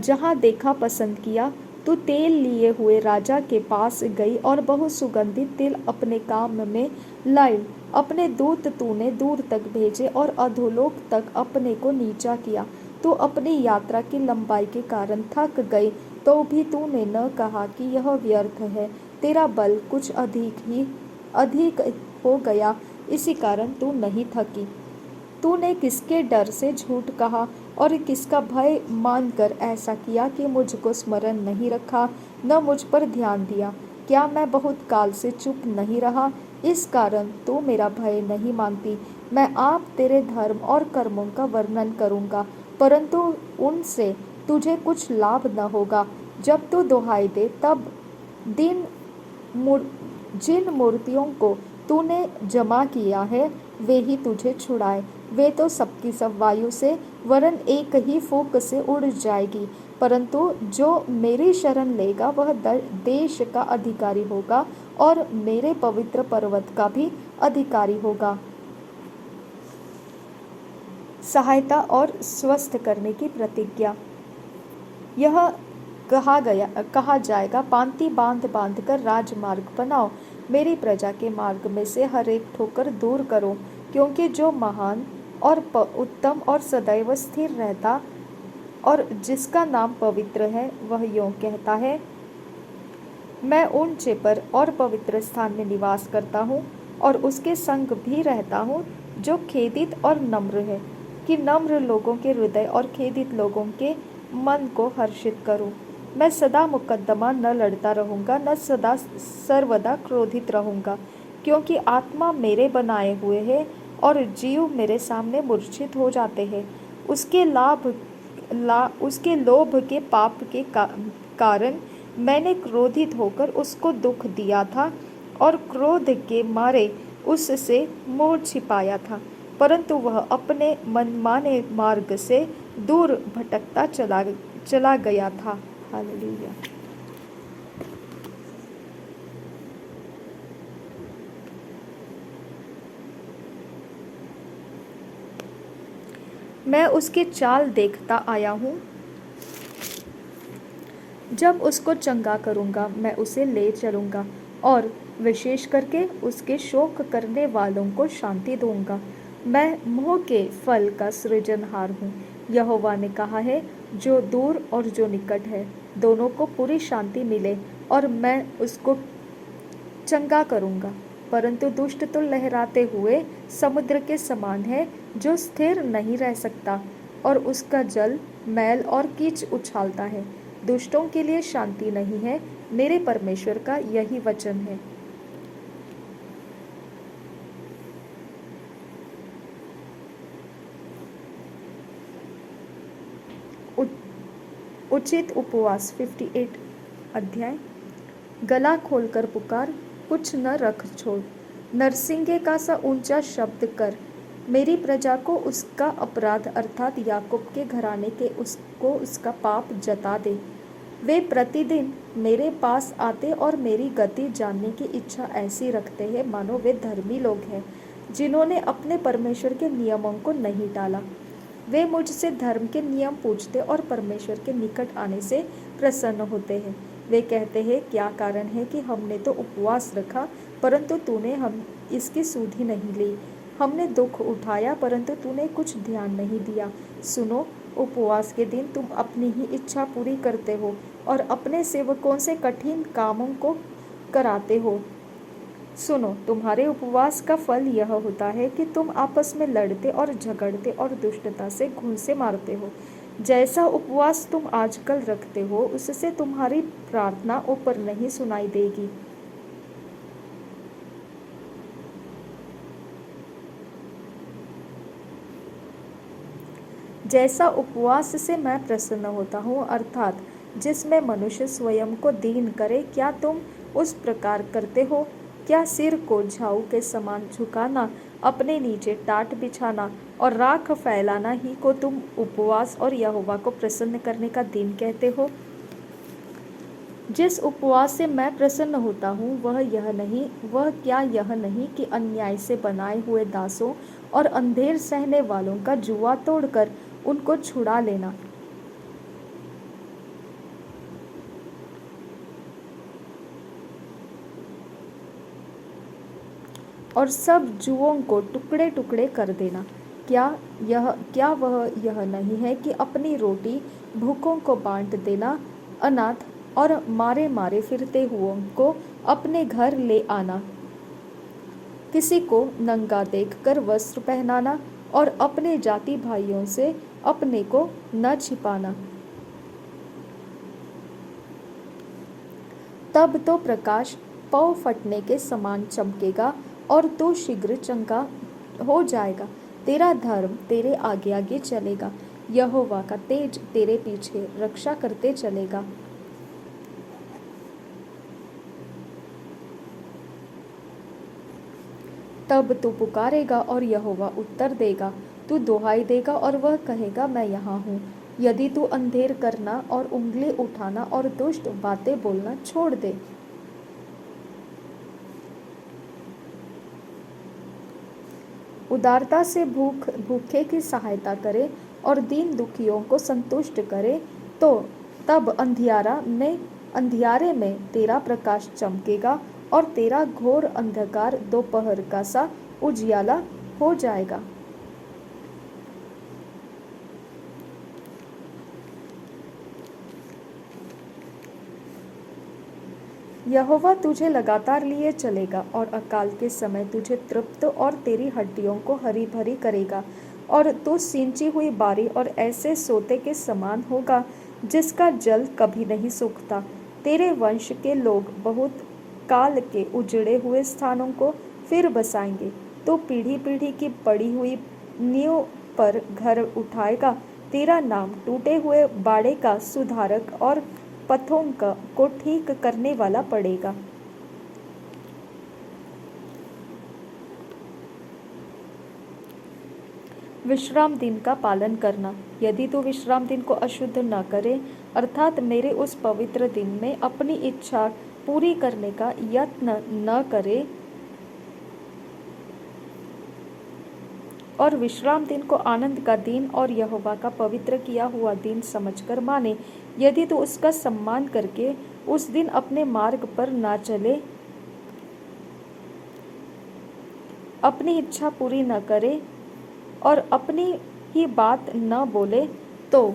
जहाँ देखा पसंद किया। तू तेल लिए हुए राजा के पास गई और बहुत सुगंधित तेल अपने काम में लाई। अपने दूत तूने दूर तक भेजे और अधोलोक तक अपने को नीचा किया। तू अपनी यात्रा की लंबाई के कारण थक गई, तो भी तूने न कहा कि यह व्यर्थ है। तेरा बल कुछ अधिक हो गया, इसी कारण तू नहीं थकी। तूने किसके डर से झूठ कहा और किसका भय मानकर ऐसा किया कि मुझको स्मरण नहीं रखा, न मुझ पर ध्यान दिया। क्या मैं बहुत काल से चुप नहीं रहा? इस कारण तू मेरा भय नहीं मानती। मैं आप तेरे धर्म और कर्मों का वर्णन करूँगा, परंतु उनसे तुझे कुछ लाभ न होगा। जब तू दुहाई दे तब जिन मूर्तियों को तूने जमा किया है वे ही तुझे छुड़ाए। वे तो सबकी सब वायु से वरन एक ही फूंक से उड़ जाएगी, परंतु जो मेरी शरण लेगा वह देश का अधिकारी होगा और मेरे पवित्र पर्वत का भी अधिकारी होगा। सहायता और स्वस्थ करने की प्रतिज्ञा। यह कहा जाएगा, पांति बांध बांध कर राजमार्ग बनाओ, मेरी प्रजा के मार्ग में से हर एक ठोकर दूर करो, क्योंकि जो महान और उत्तम और सदैव स्थिर रहता और जिसका नाम पवित्र है, वह यों कहता है, मैं ऊंचे पर और पवित्र स्थान में निवास करता हूँ और उसके संग भी रहता हूँ जो खेदित और नम्र है, कि नम्र लोगों के हृदय और खेदित लोगों के मन को हर्षित करूँ। मैं सदा मुकद्दमा न लड़ता रहूँगा, न सदा सर्वदा क्रोधित रहूँगा, क्योंकि आत्मा मेरे बनाए हुए है और जीव मेरे सामने मूर्छित हो जाते हैं। उसके लोभ के पाप के कारण मैंने क्रोधित होकर उसको दुख दिया था और क्रोध के मारे उससे मोह छिपाया था, परंतु वह अपने मनमाने मार्ग से दूर भटकता चला गया था। हालेलुया। मैं उसकी चाल देखता आया हूँ। जब उसको चंगा करूँगा मैं उसे ले चलूँगा और विशेष करके उसके शोक करने वालों को शांति दूँगा। मैं मोह के फल का सृजनहार हूँ, यहोवा ने कहा है। जो दूर और जो निकट है, दोनों को पूरी शांति मिले और मैं उसको चंगा करूँगा। परंतु दुष्ट तो लहराते हुए समुद्र के समान है, जो स्थिर नहीं रह सकता और उसका जल मैल और कीच उछालता है। दुष्टों के लिए शांति नहीं है, मेरे परमेश्वर का यही वचन है। उचित उपवास 58 अध्याय। गला खोलकर पुकार, कुछ न रख छोड़, नरसिंगे का सा ऊंचा शब्द कर। मेरी प्रजा को उसका अपराध अर्थात याकूब के घराने के उसको उसका पाप जता दे। वे प्रतिदिन मेरे पास आते और मेरी गति जानने की इच्छा ऐसी रखते हैं मानो वे धर्मी लोग हैं, जिन्होंने अपने परमेश्वर के नियमों को नहीं टाला। वे मुझसे धर्म के नियम पूछते और परमेश्वर के निकट आने से प्रसन्न होते हैं। वे कहते हैं, क्या कारण है कि हमने तो उपवास रखा परंतु तूने हम इसकी सुधि नहीं ली। हमने दुख उठाया परंतु तूने कुछ ध्यान नहीं दिया। सुनो, उपवास के दिन तुम अपनी ही इच्छा पूरी करते हो और अपने सेवकों से कठिन कामों को कराते हो। सुनो, तुम्हारे उपवास का फल यह होता है कि तुम आपस में लड़ते और झगड़ते और दुष्टता से घूंसे मारते हो। जैसा उपवास तुम आजकल रखते हो, उससे तुम्हारी प्रार्थना ऊपर नहीं सुनाई देगी। जैसा उपवास से मैं प्रसन्न होता हूँ, अर्थात जिसमें मनुष्य स्वयं को दीन करे, क्या तुम उस प्रकार करते हो? क्या सिर को झाऊ के समान झुकाना, अपने नीचे टाट बिछाना और राख फैलाना ही को तुम उपवास और यहोवा को प्रसन्न करने का दिन कहते हो? जिस उपवास से मैं प्रसन्न होता हूँ वह क्या यह नहीं कि अन्याय से बनाए हुए दासों और अंधेर सहने वालों का जुआ तोड़कर उनको छुड़ा लेना, और सब जुओं को टुकड़े टुकड़े कर देना। क्या वह यह नहीं है कि अपनी रोटी भूखों को बांट देना, अनाथ और मारे मारे फिरते हुओं को अपने घर ले आना, किसी को नंगा देखकर वस्त्र पहनाना और अपने जाति भाइयों से अपने को न छिपाना। तब तो प्रकाश पौ फटने के समान चमकेगा और तू शीघ्र चंगा हो जाएगा। तेरा धर्म तेरे आगे आगे चलेगा, यहोवा का तेज तेरे पीछे रक्षा करते चलेगा। तब तू पुकारेगा और यहोवा उत्तर देगा, तू दुहाई देगा और वह कहेगा, मैं यहाँ हूँ। यदि तू अंधेर करना और उंगली उठाना और दुष्ट बातें बोलना छोड़ दे, उदारता से भूखे की सहायता करे और दीन दुखियों को संतुष्ट करे, तो तब अंधियारे में तेरा प्रकाश चमकेगा और तेरा घोर अंधकार दोपहर का सा उजियाला हो जाएगा। यहोवा तुझे लगातार लिए चलेगा और अकाल के समय तुझे तृप्त और तेरी हड्डियों को हरी भरी करेगा, और तू सींची हुई बारी और ऐसे सोते के समान होगा जिसका जल कभी नहीं सूखता। तेरे वंश के लोग बहुत काल के उजड़े हुए स्थानों को फिर बसाएंगे। तो पीढ़ी पीढ़ी की पड़ी हुई नींव पर घर उठाएगा। तेरा नाम टूटे हुए बाड़े का सुधारक और पथों को ठीक करने वाला पड़ेगा। विश्राम दिन का पालन करना। यदि तू विश्राम दिन को अशुद्ध न करे, अर्थात मेरे उस पवित्र दिन में अपनी इच्छा पूरी करने का यत्न न करे और विश्राम दिन को आनंद का दिन और यहोवा का पवित्र किया हुआ दिन समझकर माने, यदि तू उसका सम्मान करके उस दिन अपने मार्ग पर ना चले, अपनी इच्छा पूरी न करे और अपनी ही बात न बोले, तो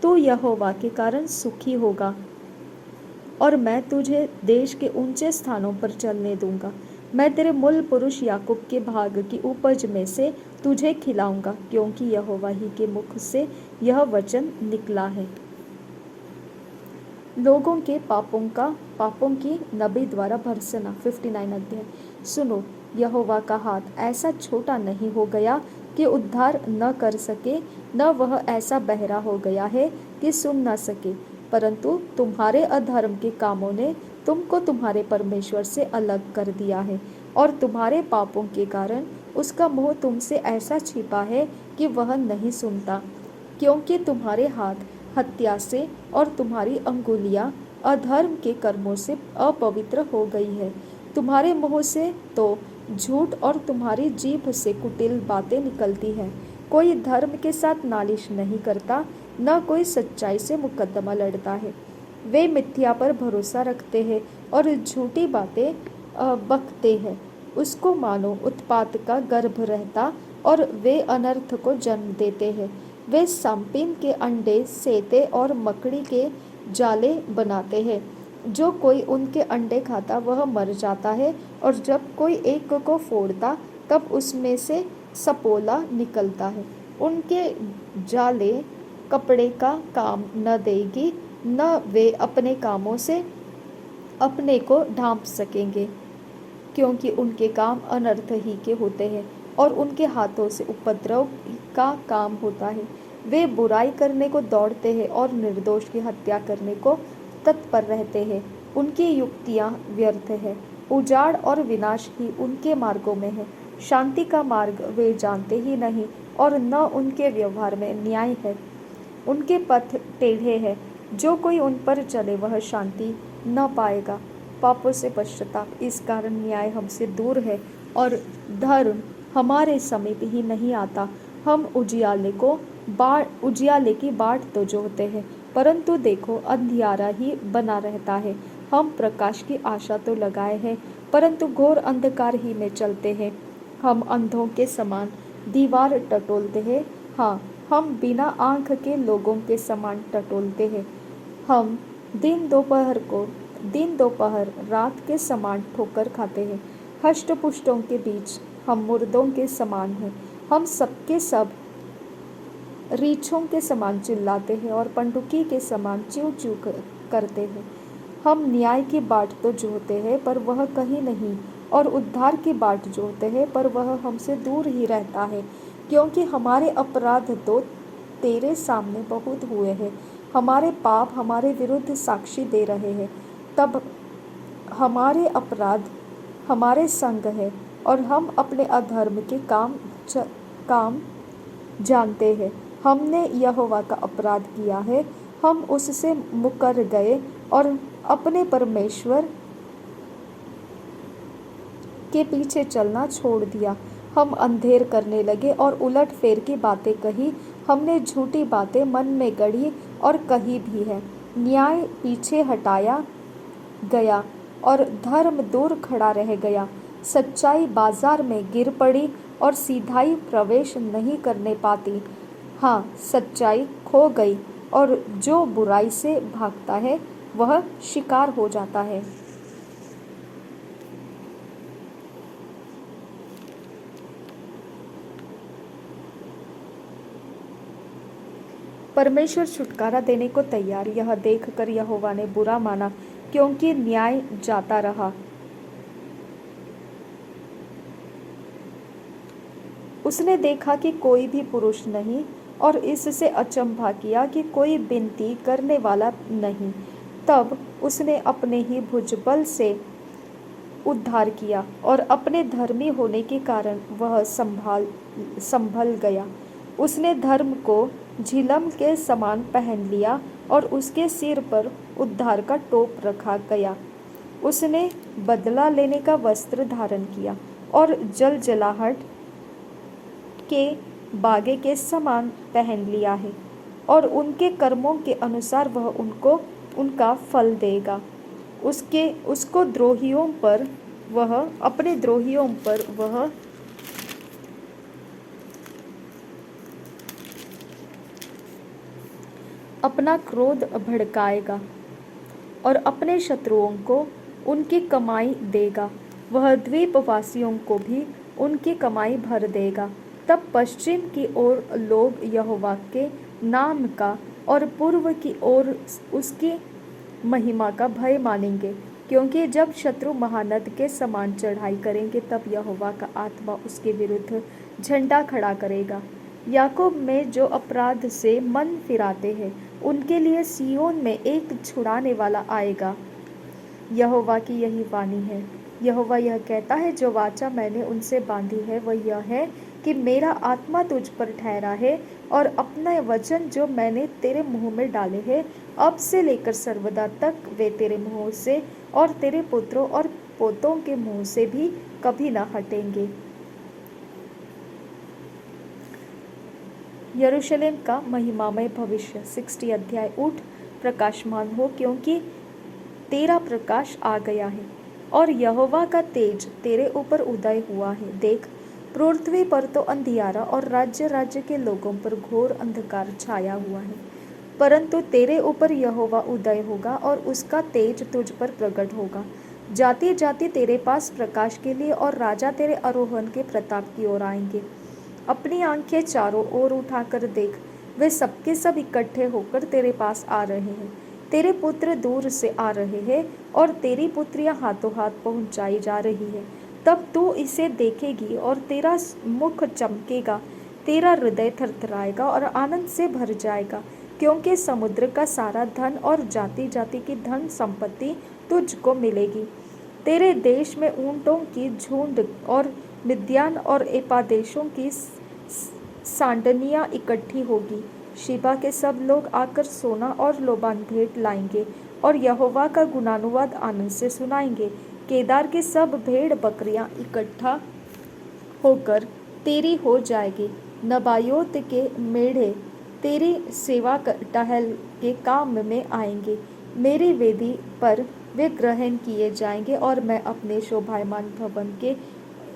तू यहोवा के कारण सुखी होगा और मैं तुझे देश के ऊंचे स्थानों पर चलने दूंगा। मैं तेरे मूल पुरुष याकूब के भाग की उपज में से तुझे खिलाऊंगा, क्योंकि यहोवा ही के मुख से यह वचन निकला है। लोगों के पापों की नबी द्वारा भर्त्सना। 59 अध्याय। सुनो, यहोवा का हाथ ऐसा छोटा नहीं हो गया कि उद्धार न कर सके, न वह ऐसा बहरा हो गया है कि सुन न सके, परंतु तुम्हारे अधर्म के कामों ने तुमको तुम्हारे परमेश्वर से अलग कर दिया है, और तुम्हारे पापों के कारण उसका मुंह तुमसे ऐसा छिपा है कि वह नहीं सुनता, क्योंकि तुम्हारे हाथ हत्या से और तुम्हारी अंगुलियां अधर्म के कर्मों से अपवित्र हो गई है। तुम्हारे मुंह से तो झूठ और तुम्हारी जीभ से कुटिल बातें निकलती हैं। कोई धर्म के साथ नालिश नहीं करता, न कोई सच्चाई से मुकदमा लड़ता है। वे मिथ्या पर भरोसा रखते हैं और झूठी बातें बकते हैं। उसको मानो उत्पात का गर्भ रहता और वे अनर्थ को जन्म देते हैं। वे सांपिन के अंडे सेते और मकड़ी के जाले बनाते हैं। जो कोई उनके अंडे खाता वह मर जाता है, और जब कोई एक को फोड़ता तब उसमें से सपोला निकलता है। उनके जाले कपड़े का काम न देगी, न वे अपने कामों से अपने को ढांप सकेंगे, क्योंकि उनके काम अनर्थ ही के होते हैं और उनके हाथों से उपद्रव का काम होता है। वे बुराई करने को दौड़ते हैं और निर्दोष की हत्या करने को तत्पर रहते हैं। उनकी युक्तियां व्यर्थ है, उजाड़ और विनाश ही उनके मार्गों में है। शांति का मार्ग वे जानते ही नहीं, और न उनके व्यवहार में न्याय है। उनके पथ टेढ़े हैं, जो कोई उन पर चले वह शांति न पाएगा। पापों से पश्चाताप, इस कारण न्याय हमसे दूर है और धर्म हमारे समीप ही नहीं आता। हम उजियाले की बाट तो जोहते हैं, परंतु देखो अंधियारा ही बना रहता है। हम प्रकाश की आशा तो लगाए हैं, परंतु घोर अंधकार ही में चलते हैं। हम अंधों के समान दीवार टटोलते हैं, हाँ, हम बिना आंख के लोगों के समान टटोलते हैं। हम दिन दोपहर रात के समान ठोकर खाते हैं। हष्ट पुष्टों के बीच हम मुर्दों के समान हैं। हम सबके सब रीछों के समान चिल्लाते हैं और पंडुकी के समान च्यू च्यू करते हैं। हम न्याय की बाट तो जोहते हैं, पर वह कहीं नहीं, और उद्धार की बाट जोहते हैं, पर वह हमसे दूर ही रहता है, क्योंकि हमारे अपराध तो तेरे सामने बहुत हुए हैं। हमारे पाप हमारे विरुद्ध साक्षी दे रहे हैं, तब हमारे अपराध हमारे संग है, और हम अपने अधर्म के काम जानते हैं। हमने यहोवा का अपराध किया है, हम उससे मुकर गए और अपने परमेश्वर के पीछे चलना छोड़ दिया। हम अंधेर करने लगे और उलट फेर की बातें कही। हमने झूठी बातें मन में गढ़ी और कही भी है। न्याय पीछे हटाया गया और धर्म दूर खड़ा रह गया। सच्चाई बाजार में गिर पड़ी और सीधाई प्रवेश नहीं करने पाती। हाँ, सच्चाई खो गई और जो बुराई से भागता है वह शिकार हो जाता है। परमेश्वर छुटकारा देने को तैयार। यह देखकर यहोवा ने बुरा माना, क्योंकि न्याय जाता रहा। उसने देखा कि कोई भी पुरुष नहीं, और इससे अचंभा किया कि कोई विनती करने वाला नहीं। तब उसने अपने ही भुजबल से उद्धार किया, और अपने धर्मी होने के कारण वह संभल गया। उसने धर्म को झिलम के समान पहन लिया, और उसके सिर पर उद्धार का टोप रखा गया। उसने बदला लेने का वस्त्र धारण किया, और जलजलाहट के बागे के समान पहन लिया है, और उनके कर्मों के अनुसार वह उनका फल देगा। अपने द्रोहियों पर वह अपना क्रोध भड़काएगा और अपने शत्रुओं को उनकी कमाई देगा। वह द्वीपवासियों को भी उनकी कमाई भर देगा। तब पश्चिम की ओर लोग यहोवा के नाम का और पूर्व की ओर उसकी महिमा का भय मानेंगे, क्योंकि जब शत्रु महानद के समान चढ़ाई करेंगे तब यहोवा का आत्मा उसके विरुद्ध झंडा खड़ा करेगा। याकूब में जो अपराध से मन फिराते हैं, उनके लिए सिय्योन में एक छुड़ाने वाला आएगा। यहोवा की यही वाणी है। यहोवा यह कहता है, जो वाचा मैंने उनसे बांधी है वह यह है कि मेरा आत्मा तुझ पर ठहरा है, और अपना वचन जो मैंने तेरे मुंह में डाले हैं, अब से लेकर सर्वदा तक वे तेरे मुंह से और तेरे पुत्रों और पोतों के मुंह से भी कभी न हटेंगे। यरूशलेम का महिमामय भविष्य। 60 अध्याय। उठ, प्रकाशमान हो, क्योंकि तेरा प्रकाश आ गया है, और यहोवा का तेज तेरे ऊपर उदय हुआ है। देख, पृथ्वी पर तो अंधियारा, और राज्य राज्य के लोगों पर घोर अंधकार छाया हुआ है। परंतु तेरे ऊपर यहोवा उदय होगा और उसका तेज तुझ पर प्रकट होगा। जाति जाति तेरे पास प्रकाश के लिए और राजा तेरे आरोहण के प्रताप की ओर आएंगे। अपनी आंखें चारों ओर उठाकर देख, वे सबके सब इकट्ठे होकर तेरे पास आ रहे हैं। तेरे पुत्र दूर से आ रहे हैं और तेरी पुत्रियां हाथों हाथ पहुंचाई जा रही है। तब तू इसे देखेगी और तेरा मुख चमकेगा, तेरा हृदय थरथराएगा और आनंद से भर जाएगा, क्योंकि समुद्र का सारा धन और जाति जाति की धन संपत्ति तुझको मिलेगी। तेरे देश में ऊंटों की झुंड और मिद्यान और एपा देशों की सांडनियां इकट्ठी होगी। शिबा के सब लोग आकर सोना और लोबान भेंट लाएंगे और यहोवा का गुणानुवाद आनंद से सुनाएंगे। केदार के सब भेड़ बकरियां इकट्ठा होकर तेरी हो जाएगी। नबायोत के मेढ़े तेरी सेवा टहल के काम में आएंगे। मेरी वेदी पर वे ग्रहण किए जाएंगे और मैं अपने शोभायमान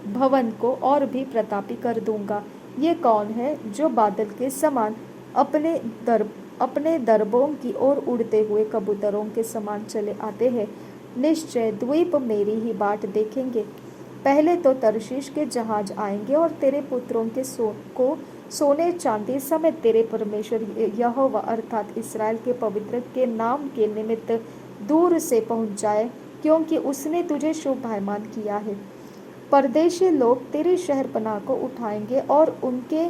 भवन को और भी प्रतापी कर दूंगा। ये कौन है जो बादल के समान अपने दरबों की ओर उड़ते हुए कबूतरों के समान चले आते हैं? निश्चय द्वीप मेरी ही बाट देखेंगे। पहले तो तर्शीश के जहाज आएंगे और तेरे पुत्रों के सोने चांदी समेत तेरे परमेश्वर यहोवा अर्थात इस्राएल के पवित्र के नाम के निमित्त दूर से पहुंच जाए, क्योंकि उसने तुझे शोभायमान किया है। परदेशी लोग तेरे शहरपनाह को उठाएंगे और उनके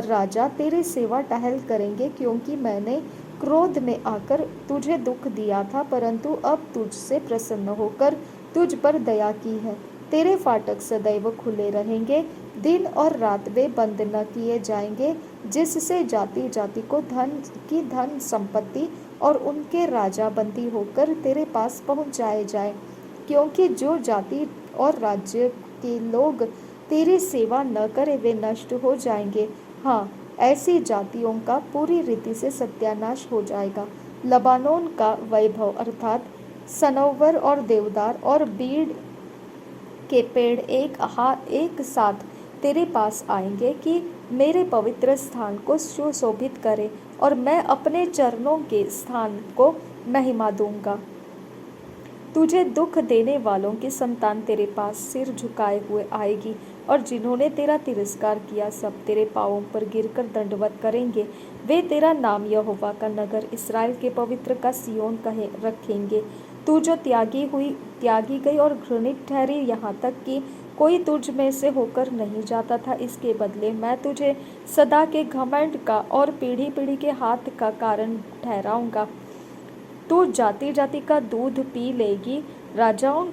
राजा तेरी सेवा टहल करेंगे, क्योंकि मैंने क्रोध में आकर तुझे दुख दिया था, परंतु अब तुझसे प्रसन्न होकर तुझ पर दया की है। तेरे फाटक सदैव खुले रहेंगे, दिन और रात वे बंद न किए जाएंगे, जिससे जाति जाति को धन संपत्ति और उनके राजा बंदी होकर तेरे पास पहुँचाए जाए, क्योंकि जो जाति और राज्य के लोग तेरी सेवा न करे वे नष्ट हो जाएंगे। हाँ, ऐसी जातियों का पूरी रीति से सत्यानाश हो जाएगा। लबानोन का वैभव अर्थात सनोवर और देवदार और बीड़ के पेड़ एक साथ तेरे पास आएंगे कि मेरे पवित्र स्थान को सुशोभित करे, और मैं अपने चरणों के स्थान को महिमा दूंगा। तुझे दुख देने वालों की संतान तेरे पास सिर झुकाए हुए आएगी, और जिन्होंने तेरा तिरस्कार किया सब तेरे पांवों पर गिरकर दंडवत करेंगे। वे तेरा नाम यहोवा का नगर, इसराइल के पवित्र का सिय्योन कहे रखेंगे। तू जो त्यागी गई और घृणित ठहरी, यहाँ तक कि कोई तुझ में से होकर नहीं जाता था, इसके बदले मैं तुझे सदा के घमंड का और पीढ़ी पीढ़ी के हाथ का कारण ठहराऊंगा। तू जाति जाति का दूध पी लेगी, राजाओं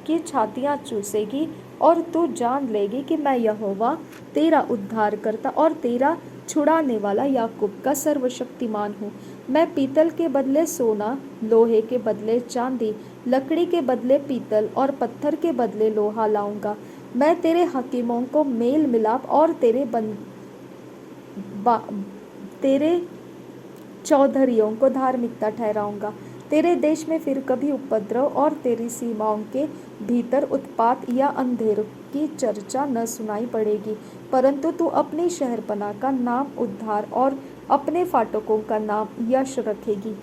की छातियाँ चूसेगी, और तू जान लेगी कि मैं यहोवा तेरा उद्धारकर्ता और तेरा छुड़ाने वाला याकूब का सर्वशक्तिमान हूँ। मैं पीतल के बदले सोना, लोहे के बदले चांदी, लकड़ी के बदले पीतल और पत्थर के बदले लोहा लाऊंगा। मैं तेरे हकीमों को मेल मिलाप और तेरे चौधरियों को धार्मिकता ठहराऊंगा। तेरे देश में फिर कभी उपद्रव और तेरी सीमाओं के भीतर उत्पात या अंधेर की चर्चा न सुनाई पड़ेगी, परंतु तू अपनी शहरपनाह का नाम उद्धार और अपने फाटकों का नाम यश रखेगी।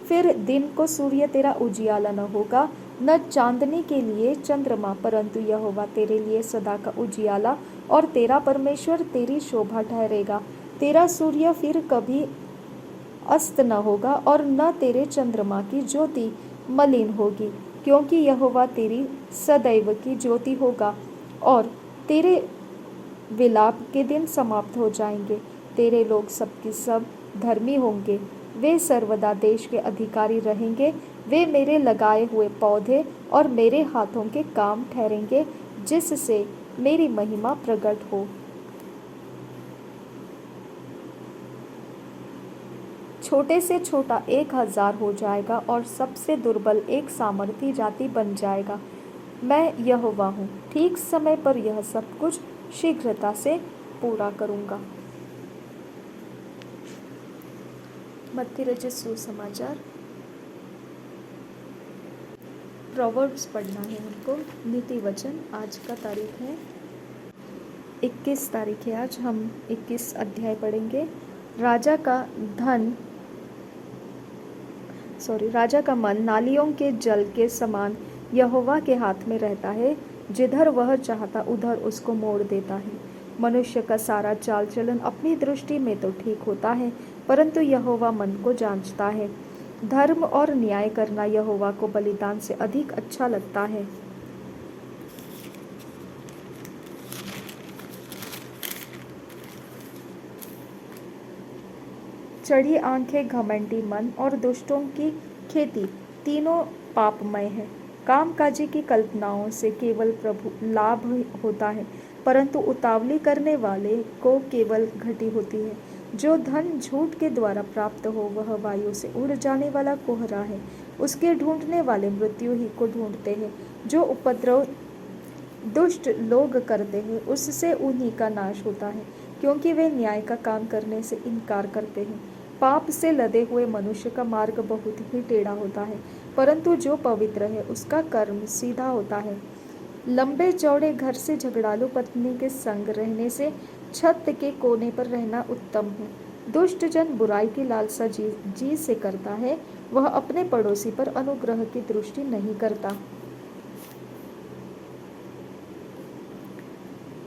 फिर दिन को सूर्य तेरा उजियाला न होगा, न चांदनी के लिए चंद्रमा, परंतु यहोवा तेरे लिए सदा का उजियाला और तेरा परमेश्वर तेरी शोभा ठहरेगा। तेरा सूर्य फिर कभी अस्त न होगा और न तेरे चंद्रमा की ज्योति मलिन होगी, क्योंकि यहोवा तेरी सदैव की ज्योति होगा और तेरे विलाप के दिन समाप्त हो जाएंगे। तेरे लोग सबके सब धर्मी होंगे, वे सर्वदा देश के अधिकारी रहेंगे। वे मेरे लगाए हुए पौधे और मेरे हाथों के काम ठहरेंगे, जिससे मेरी महिमा प्रकट हो। छोटे से छोटा 1000 हो जाएगा और सबसे दुर्बल एक सामर्थी जाति बन जाएगा। मैं यहोवा हूँ, ठीक समय पर यह सब कुछ शीघ्रता से पूरा करूँगा। मत्ती रचित सुसमाचार। प्रोवर्ब्स पढ़ना है हमको। नीति वचन आज का तारीख है 21 तारीख है। आज हम 21 अध्याय पढ़ेंगे। राजा का धन राजा का मन नालियों के जल के समान यहोवा के हाथ में रहता है, जिधर वह चाहता उधर उसको मोड़ देता है। मनुष्य का सारा चाल चलन अपनी दृष्टि में तो ठीक होता है, परंतु यहोवा मन को जांचता है। धर्म और न्याय करना यहोवा को बलिदान से अधिक अच्छा लगता है। चढ़ी आंखें, घमंडी मन और दुष्टों की खेती तीनों पापमय है। कामकाजी की कल्पनाओं से केवल प्रभु लाभ होता है, परंतु उतावली करने वाले को केवल घटी होती है। जो धन झूठ के द्वारा प्राप्त हो वह वायु से उड़ जाने वाला कोहरा है। उसके ढूंढने वाले मृत्यु ही को ढूंढते हैं। जो उपद्रव दुष्ट लोग करते हैं उससे उन्हीं का नाश होता है, क्योंकि वे न्याय का काम करने से इनकार करते हैं। पाप से लदे हुए मनुष्य का मार्ग बहुत ही टेढ़ा होता है, परंतु जो पवित्र है उसका कर्म सीधा होता है। लंबे चौड़े घर से झगड़ालू पत्नी के संग रहने से छत के कोने पर रहना उत्तम है। दुष्ट जन बुराई की लालसा जी से करता है, वह अपने पड़ोसी पर अनुग्रह की दृष्टि नहीं करता।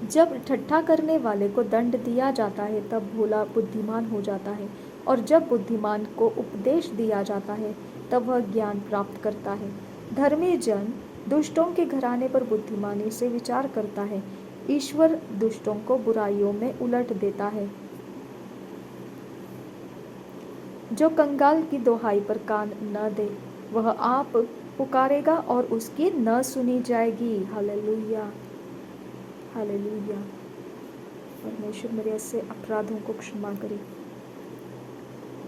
जब ठट्ठा करने वाले को दंड दिया जाता है तब भोला बुद्धिमान हो जाता है, और जब बुद्धिमान को उपदेश दिया जाता है तब वह ज्ञान प्राप्त करता है। धर्मी जन दुष्टों के घराने पर बुद्धिमानी से विचार करता है। ईश्वर दुष्टों को बुराइयों में उलट देता है। जो कंगाल की दोहाई पर कान न दे वह आप पुकारेगा और उसकी न सुनी जाएगी। Hallelujah, hallelujah. परमेश्वर मेरे ऐसे अपराधों को क्षमा करे।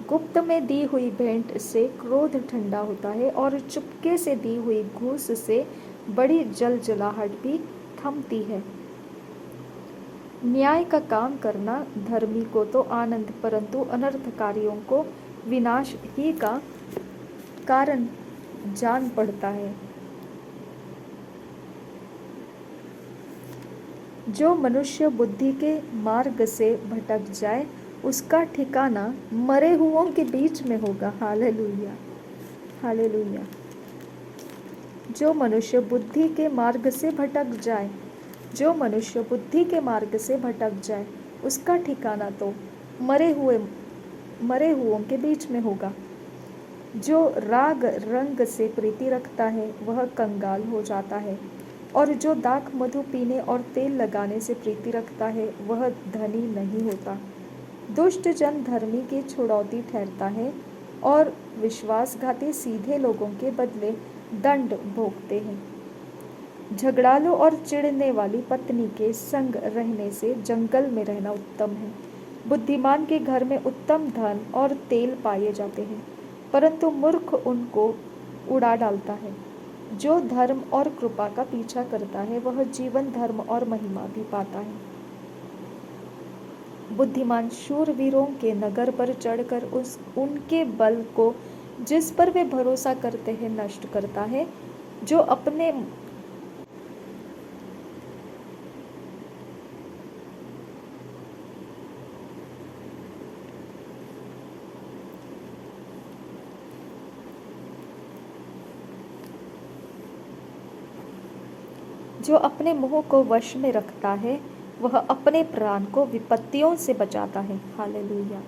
गुप्त में दी हुई भेंट से क्रोध ठंडा होता है, और चुपके से दी हुई घूस से बड़ी जलजलाहट भी थमती है। न्याय का काम करना धर्मी को तो आनंद, परंतु अनर्थकारियों को विनाश ही का कारण जान पड़ता है। जो मनुष्य बुद्धि के मार्ग से भटक जाए उसका ठिकाना मरे हुओं के बीच में होगा। Hallelujah, hallelujah. जो मनुष्य बुद्धि के मार्ग से भटक जाए, जो मनुष्य बुद्धि के मार्ग से भटक जाए उसका ठिकाना तो मरे हुओं के बीच में होगा। जो राग रंग से प्रीति रखता है वह कंगाल हो जाता है, और जो दाख मधु पीने और तेल लगाने से प्रीति रखता है वह धनी नहीं होता। दुष्ट जन धर्मी की छुड़ौती ठहरता है, और विश्वासघाती सीधे लोगों के बदले दंड भोगते हैं। झगड़ालू और चिढ़ने वाली पत्नी के संग रहने से जंगल में रहना उत्तम है। बुद्धिमान के घर में उत्तम धन और तेल पाए जाते हैं, परंतु मूर्ख उनको उड़ा डालता है। जो धर्म और कृपा का पीछा करता है वह जीवन, धर्म और महिमा भी पाता है। बुद्धिमान शूरवीरों के नगर पर चढ़कर उनके बल को जिस पर वे भरोसा करते हैं नष्ट करता है। जो अपने मुंह को वश में रखता है वह अपने प्राण को विपत्तियों से बचाता है। हालेलुया।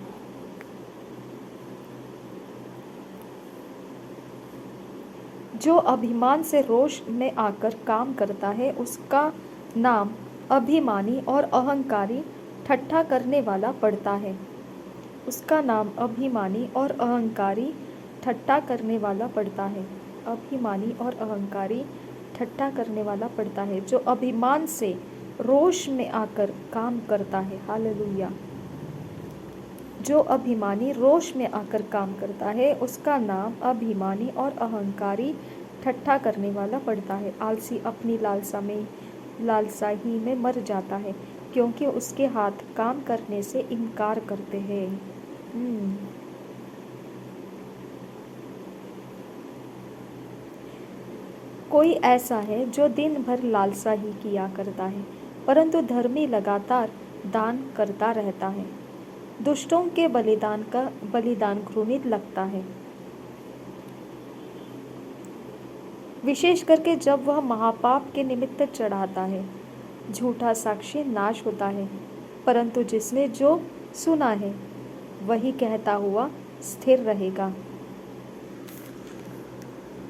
जो अभिमान से रोष में आकर काम करता है उसका नाम अभिमानी और अहंकारी ठट्ठा करने वाला पड़ता है। उसका नाम अभिमानी और अहंकारी ठट्ठा करने वाला पड़ता है। अभिमानी और अहंकारी ठट्ठा करने वाला पड़ता है। जो अभिमान से रोष में आकर काम करता है। हालेलुया। जो अभिमानी रोष में आकर काम करता है उसका नाम अभिमानी और अहंकारी ठट्ठा करने वाला पड़ता है। आलसी अपनी लालसा ही में मर जाता है, क्योंकि उसके हाथ काम करने से इनकार करते हैं। कोई ऐसा है जो दिन भर लालसा ही किया करता है, परंतु धर्मी लगातार दान करता रहता है। दुष्टों के बलिदान घृणित लगता है, विशेष करके जब वह महापाप के निमित्त चढ़ाता है। झूठा साक्षी नाश होता है, परंतु जिसने जो सुना है वही कहता हुआ स्थिर रहेगा।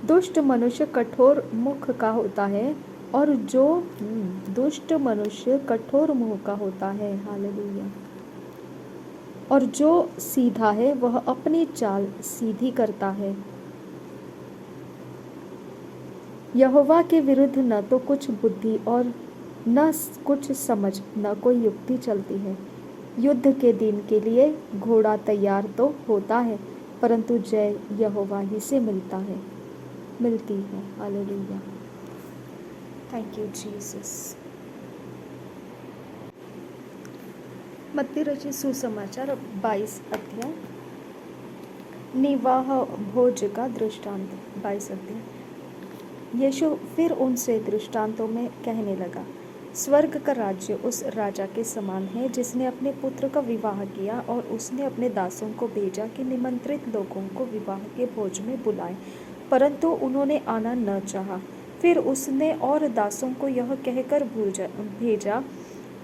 दुष्ट मनुष्य कठोर मुख का होता है और जो दुष्ट मनुष्य कठोर मुंह का होता है। हालेलुया। और जो सीधा है वह अपनी चाल सीधी करता है। यहोवा के विरुद्ध न तो कुछ बुद्धि और न कुछ समझ, न कोई युक्ति चलती है। युद्ध के दिन के लिए घोड़ा तैयार तो होता है, परंतु जय यहोवा ही से मिलती है। हालेलुया। Thank you Jesus. मत्ती रचित सुसमाचार 22 अध्याय। निवाह भोज का दृष्टांत। 22 अध्याय। यीशु फिर उनसे दृष्टांतों में कहने लगा, स्वर्ग का राज्य उस राजा के समान है जिसने अपने पुत्र का विवाह किया, और उसने अपने दासों को भेजा कि निमंत्रित लोगों को विवाह के भोज में बुलाए, परंतु उन्होंने आना न चाहा। फिर उसने और दासों को यह कहकर भेजा,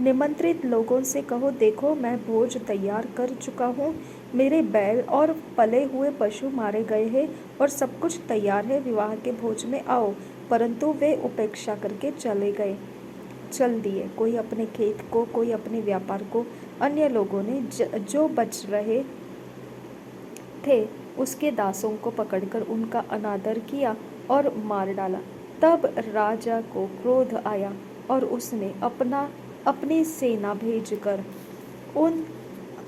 निमंत्रित लोगों से कहो, देखो मैं भोज तैयार कर चुका हूँ, मेरे बैल और पले हुए पशु मारे गए हैं और सब कुछ तैयार है, विवाह के भोज में आओ। परंतु वे उपेक्षा करके चल दिए, कोई अपने खेत को, कोई अपने व्यापार को। अन्य लोगों ने जो बच रहे थे उसके दासों को पकड़कर उनका अनादर किया और मार डाला। तब राजा को क्रोध आया और उसने अपनी सेना भेजकर उन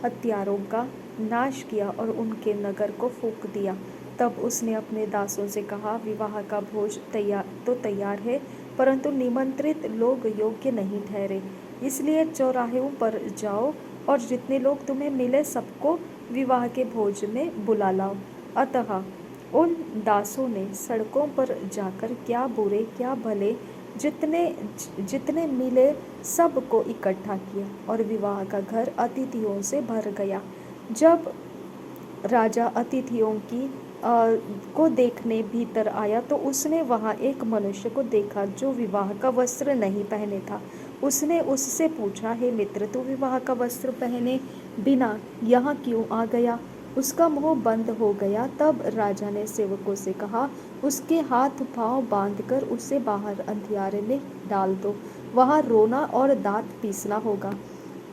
हत्यारों का नाश किया और उनके नगर को फूंक दिया। तब उसने अपने दासों से कहा, विवाह का भोज तैयार है, परंतु निमंत्रित लोग योग्य नहीं ठहरे। इसलिए चौराहों पर जाओ और जितने लोग तुम्हें मिले सबको विवाह के भोज में बुला लाओ। अतः उन दासों ने सड़कों पर जाकर क्या बुरे क्या भले जितने मिले सबको इकट्ठा किया, और विवाह का घर अतिथियों से भर गया। जब राजा अतिथियों को देखने भीतर आया तो उसने वहाँ एक मनुष्य को देखा जो विवाह का वस्त्र नहीं पहने था। उसने उससे पूछा, हे मित्र, तू विवाह का वस्त्र पहने बिना यहाँ क्यों आ गया? उसका मुंह बंद हो गया। तब राजा ने सेवकों से कहा, उसके हाथ पांव बांधकर उसे बाहर अंधियारे में डाल दो, वहाँ रोना और दांत पीसना होगा,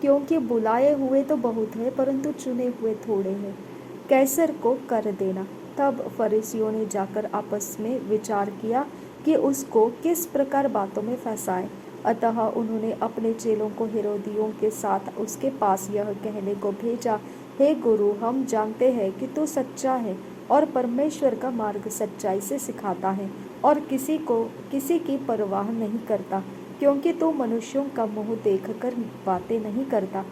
क्योंकि बुलाए हुए तो बहुत है परंतु चुने हुए थोड़े हैं। कैसर को कर देना। तब फरीसियों ने जाकर आपस में विचार किया कि उसको किस प्रकार बातों में फंसाए। अतः उन्होंने अपने चेलों को हेरोदियों के साथ उसके पास यह कहने को भेजा, हे गुरु, हम जानते हैं कि तू सच्चा है और परमेश्वर का मार्ग सच्चाई से सिखाता है और किसी की परवाह नहीं करता, क्योंकि तू मनुष्यों का मुंह देखकर बातें नहीं करता।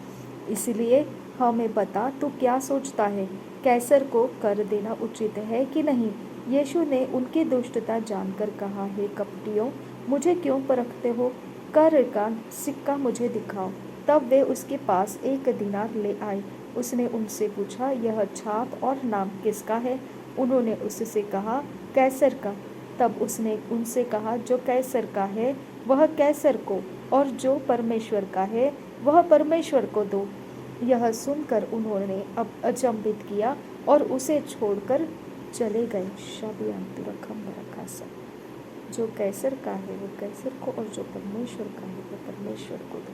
इसलिए हमें बता, तू क्या सोचता है, कैसर को कर देना उचित है कि नहीं? यीशु ने उनकी दुष्टता जानकर कहा, हे कपटियों, मुझे क्यों परखते हो? कर का सिक्का मुझे दिखाओ। तब वे उसके पास 1 दीनार ले आए। उसने उनसे पूछा, यह छाप और नाम किसका है? उन्होंने उससे कहा, कैसर का। तब उसने उनसे कहा, जो कैसर का है वह कैसर को, और जो परमेश्वर का है वह परमेश्वर को दो। यह सुनकर उन्होंने अब अचंभित किया और उसे छोड़कर चले गए। जो कैसर का है वो कैसर को, और जो परमेश्वर का है वो परमेश्वर को दो।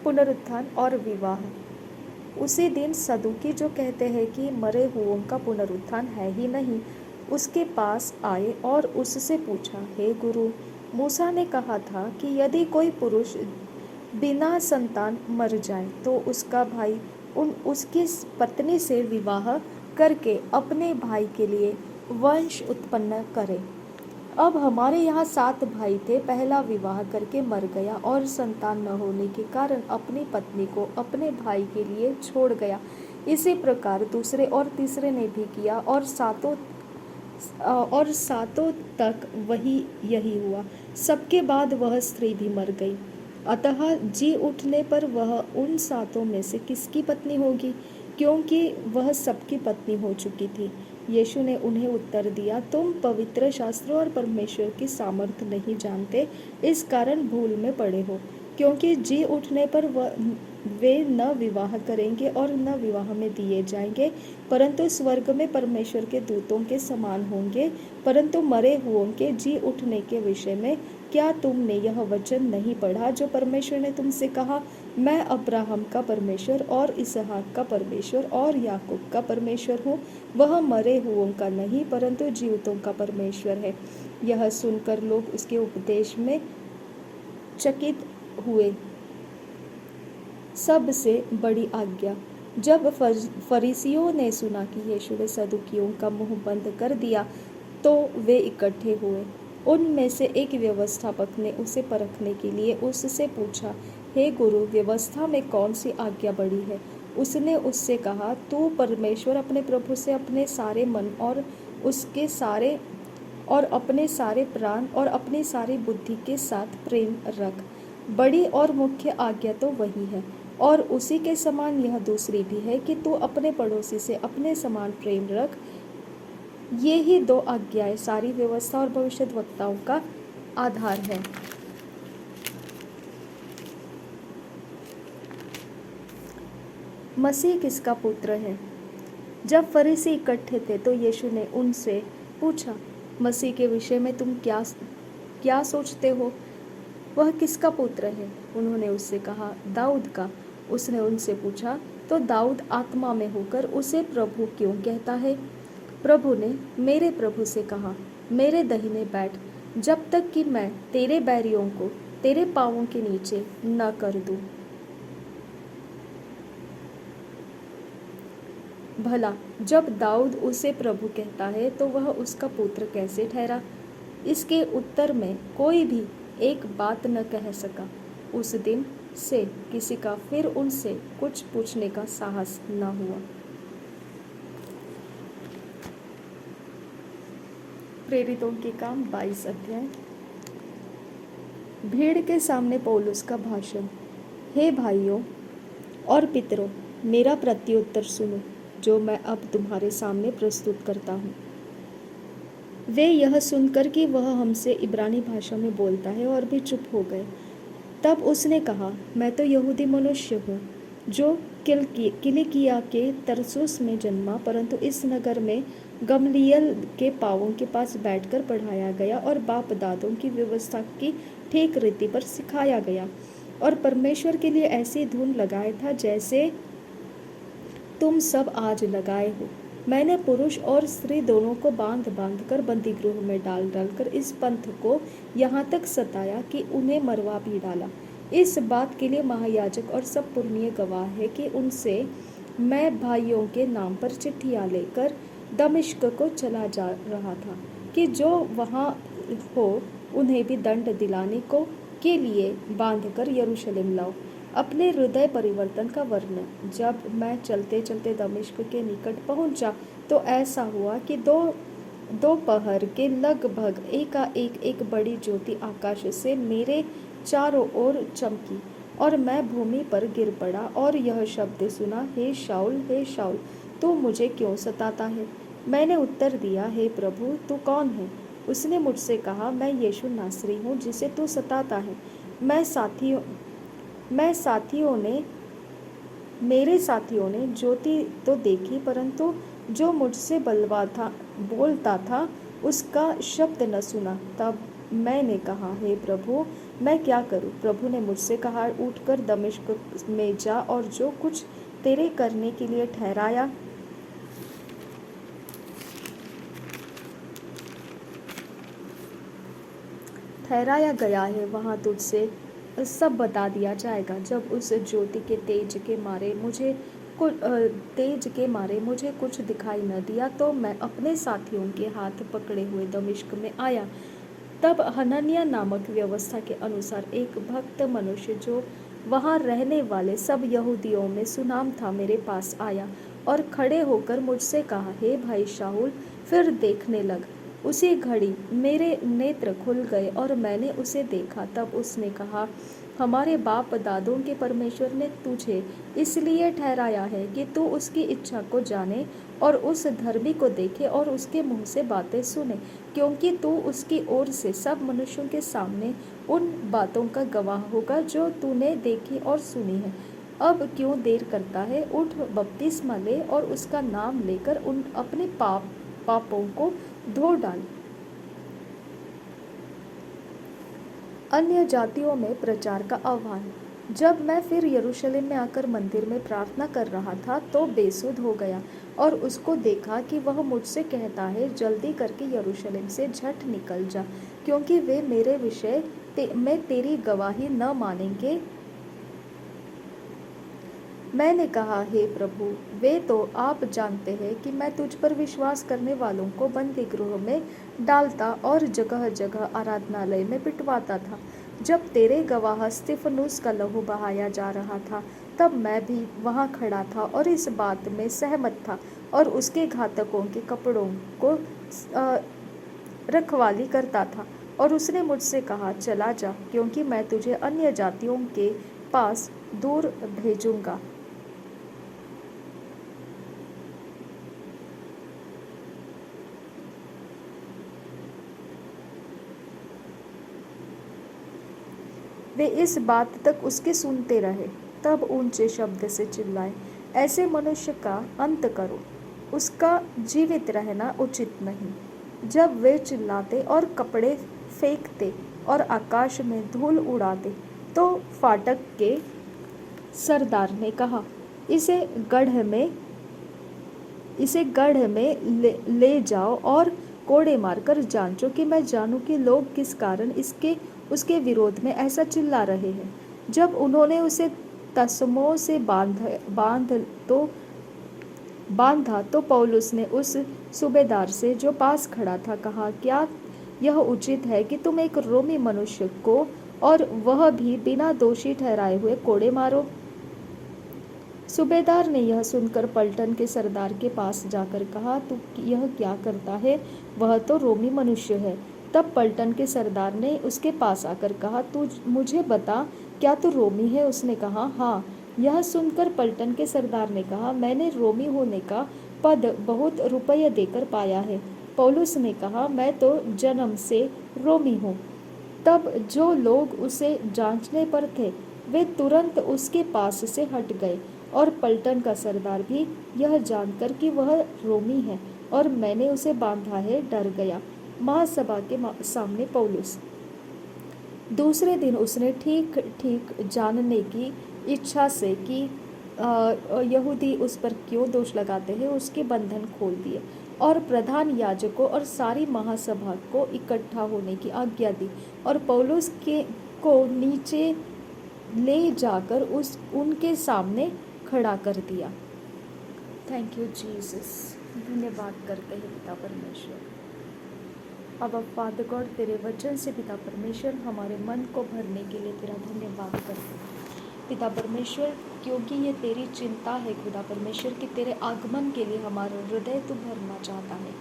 पुनरुत्थान और विवाह। उसी दिन सदूकी, जो कहते हैं कि मरे हुओं का पुनरुत्थान है ही नहीं, उसके पास आए और उससे पूछा, हे गुरु, मूसा ने कहा था कि यदि कोई पुरुष बिना संतान मर जाए तो उसका भाई उसकी पत्नी से विवाह करके अपने भाई के लिए वंश उत्पन्न करे। अब हमारे यहाँ 7 भाई थे। पहला विवाह करके मर गया और संतान न होने के कारण अपनी पत्नी को अपने भाई के लिए छोड़ गया। इसी प्रकार दूसरे और तीसरे ने भी किया, और सातों तक यही हुआ। सबके बाद वह स्त्री भी मर गई। अतः जी उठने पर वह उन 7 में से किसकी पत्नी होगी? क्योंकि वह सबकी पत्नी हो चुकी थी। यीशु ने उन्हें उत्तर दिया, तुम पवित्र शास्त्रों और परमेश्वर की सामर्थ्य नहीं जानते, इस कारण भूल में पड़े हो। क्योंकि जी उठने पर वे न विवाह करेंगे और न विवाह में दिए जाएंगे, परंतु स्वर्ग में परमेश्वर के दूतों के समान होंगे। परंतु मरे हुओं के जी उठने के विषय में क्या तुमने यह वचन नहीं पढ़ा जो परमेश्वर ने तुमसे कहा, मैं अब्राहम का परमेश्वर और इसहाक का परमेश्वर और याकूब का परमेश्वर हूँ। वह मरे हुओं का नहीं परंतु जीवितों का परमेश्वर है। यह सुनकर लोग उसके उपदेश में चकित हुए। सबसे बड़ी आज्ञा। जब फरीसियों ने सुना कि यीशु ने सदुकियों का मुंह बंद कर दिया तो वे इकट्ठे हुए। उनमें से एक व्यवस्थापक ने उसे परखने के लिए उससे पूछा, हे गुरु, व्यवस्था में कौन सी आज्ञा बड़ी है? उसने उससे कहा, तू परमेश्वर अपने प्रभु से अपने सारे मन और उसके सारे और अपने सारे प्राण और अपनी सारी बुद्धि के साथ प्रेम रख। बड़ी और मुख्य आज्ञा तो वही है, और उसी के समान यह दूसरी भी है कि तू अपने पड़ोसी से अपने समान प्रेम रख। ये ही दो आज्ञाएं सारी व्यवस्था और भविष्यद्वक्ताओं का आधार है। मसीह किसका पुत्र है? जब फरीसी इकट्ठे थे तो यीशु ने उनसे पूछा, मसीह के विषय में तुम क्या सोचते हो? वह किसका पुत्र है? उन्होंने उससे कहा, दाऊद का। उसने उनसे पूछा, तो दाऊद आत्मा में होकर उसे प्रभु क्यों कहता है? प्रभु ने मेरे प्रभु से कहा, मेरे दाहिने बैठ, जब तक कि मैं तेरे बैरियों को तेरे पांवों के नीचे न कर दूं। भला जब दाऊद उसे प्रभु कहता है तो वह उसका पुत्र कैसे ठहरा? इसके उत्तर में कोई भी एक बात न कह सका। उस दिन से किसी का फिर उनसे कुछ पूछने का साहस न हुआ। प्रेरितों के काम 22 अध्याय। भीड़ के सामने पौलुस का भाषण। हे भाइयों और पितरों, मेरा प्रत्युत्तर सुनो जो मैं अब तुम्हारे सामने प्रस्तुत करता हूँ। वे यह सुनकर कि वह हमसे इब्रानी भाषा में बोलता है और भी चुप हो गए। तब उसने कहा, मैं तो यहूदी मनुष्य हूँ जो किलिकिया के तरसुस में जन्मा, परंतु इस नगर में गमलियल के पांवों के पास बैठकर पढ़ाया गया और बाप दादों की व्यवस्था की ठीक रीति पर सिखाया गया, और परमेश्वर के लिए ऐसी धुन लगाया था जैसे तुम सब आज लगाए हो। मैंने पुरुष और स्त्री दोनों को बांध कर बंदी गृह में डाल कर इस पंथ को यहाँ तक सताया कि उन्हें मरवा भी डाला। इस बात के लिए महायाजक और सब पुरनिये गवाह है कि उनसे मैं भाइयों के नाम पर चिट्ठियाँ लेकर दमिश्क को चला जा रहा था कि जो वहाँ हो उन्हें भी दंड दिलाने को के लिए बांध कर यरूशलेम लाओ। अपने हृदय परिवर्तन का वर्णन। जब मैं चलते चलते दमिश्क के निकट पहुंचा तो ऐसा हुआ कि दोपहर के लगभग एकाएक एक बड़ी ज्योति आकाश से मेरे चारों ओर चमकी और मैं भूमि पर गिर पड़ा और यह शब्द सुना, हे शाऊल, तू मुझे क्यों सताता है? मैंने उत्तर दिया, हे प्रभु, तू कौन है? उसने मुझसे कहा, मैं यीशु नासरी हूँ जिसे तू सताता है। मेरे साथियों ने ज्योति तो देखी, परंतु जो मुझसे बोलता था उसका शब्द न सुना। तब मैंने कहा, हे प्रभु, मैं क्या करूं? प्रभु ने मुझसे कहा, उठकर दमिश्क में जा और जो कुछ तेरे करने के लिए ठहराया गया है वहाँ तुझसे सब बता दिया जाएगा। जब उस ज्योति के तेज के मारे मुझे कुछ दिखाई न दिया तो मैं अपने साथियों के हाथ पकड़े हुए दमिश्क में आया। तब हनन्याह नामक व्यवस्था के अनुसार एक भक्त मनुष्य जो वहाँ रहने वाले सब यहूदियों में सुनाम था मेरे पास आया और खड़े होकर मुझसे कहा, हे भाई शाऊल, फिर देखने लग। उसी घड़ी मेरे नेत्र खुल गए और मैंने उसे देखा। तब उसने कहा, हमारे बाप दादों के परमेश्वर ने तुझे इसलिए ठहराया है कि तू उसकी इच्छा को जाने और उस धर्मी को देखे और उसके मुंह से बातें सुने, क्योंकि तू उसकी ओर से सब मनुष्यों के सामने उन बातों का गवाह होगा जो तूने देखी और सुनी है। अब क्यों देर करता है? उठ, बपतिस्मा ले और उसका नाम लेकर उन अपने पापों को धो डाल। अन्य जातियों में प्रचार का आह्वान। जब मैं फिर यरूशलेम में आकर मंदिर में प्रार्थना कर रहा था तो बेसुध हो गया और उसको देखा कि वह मुझसे कहता है, जल्दी करके यरूशलेम से झट निकल जा, क्योंकि वे मेरे विषय में तेरी गवाही न मानेंगे। मैंने कहा, हे प्रभु, वे तो आप जानते हैं कि मैं तुझ पर विश्वास करने वालों को बंदी गृह में डालता और जगह जगह आराधनालय में पिटवाता था। जब तेरे गवाह स्तिफनुस का लहू बहाया जा रहा था तब मैं भी वहाँ खड़ा था और इस बात में सहमत था और उसके घातकों के कपड़ों को रखवाली करता था। और उसने मुझसे कहा, चला जा, क्योंकि मैं तुझे अन्य जातियों के पास दूर भेजूंगा। वे इस बात तक उसके सुनते रहे। तब ऊंचे शब्द से चिल्लाए, ऐसे मनुष्य का अंत करो, उसका जीवित रहना उचित नहीं। जब वे चिल्लाते और कपड़े फेंकते और आकाश में धूल उड़ाते तो फाटक के सरदार ने कहा, इसे गढ़ में ले जाओ और कोड़े मारकर जांचो कि मैं जानूं कि लोग किस कारण उसके विरोध में ऐसा चिल्ला रहे हैं। जब उन्होंने उसे तस्मों से बांधा तो पौलुस ने उस सूबेदार से जो पास खड़ा था कहा, क्या यह उचित है कि तुम एक रोमी मनुष्य को और वह भी बिना दोषी ठहराए हुए कोड़े मारो? सूबेदार ने यह सुनकर पलटन के सरदार के पास जाकर कहा, तू यह क्या करता है? वह तो रोमी मनुष्य है। तब पलटन के सरदार ने उसके पास आकर कहा, तू मुझे बता, क्या तू रोमी है? उसने कहा, हाँ। यह सुनकर पलटन के सरदार ने कहा, मैंने रोमी होने का पद बहुत रुपये देकर पाया है। पौलुस ने कहा, मैं तो जन्म से रोमी हूँ। तब जो लोग उसे जांचने पर थे वे तुरंत उसके पास से हट गए और पलटन का सरदार भी यह जानकर कि वह रोमी है और मैंने उसे बांधा है, डर गया। महासभा के सामने पौलुस। दूसरे दिन उसने ठीक ठीक जानने की इच्छा से कि यहूदी उस पर क्यों दोष लगाते हैं, उसके बंधन खोल दिए और प्रधान याजकों और सारी महासभा को इकट्ठा होने की आज्ञा दी और पौलुस को नीचे ले जाकर उनके सामने खड़ा कर दिया। Thank you Jesus. धन्यवाद करते हैं पिता परमेश्वर। अब फादर गॉड, तेरे वचन से पिता परमेश्वर हमारे मन को भरने के लिए तेरा धन्यवाद करते हैं पिता परमेश्वर, क्योंकि ये तेरी चिंता है खुदा परमेश्वर कि तेरे आगमन के लिए हमारा हृदय तू भरना चाहता है।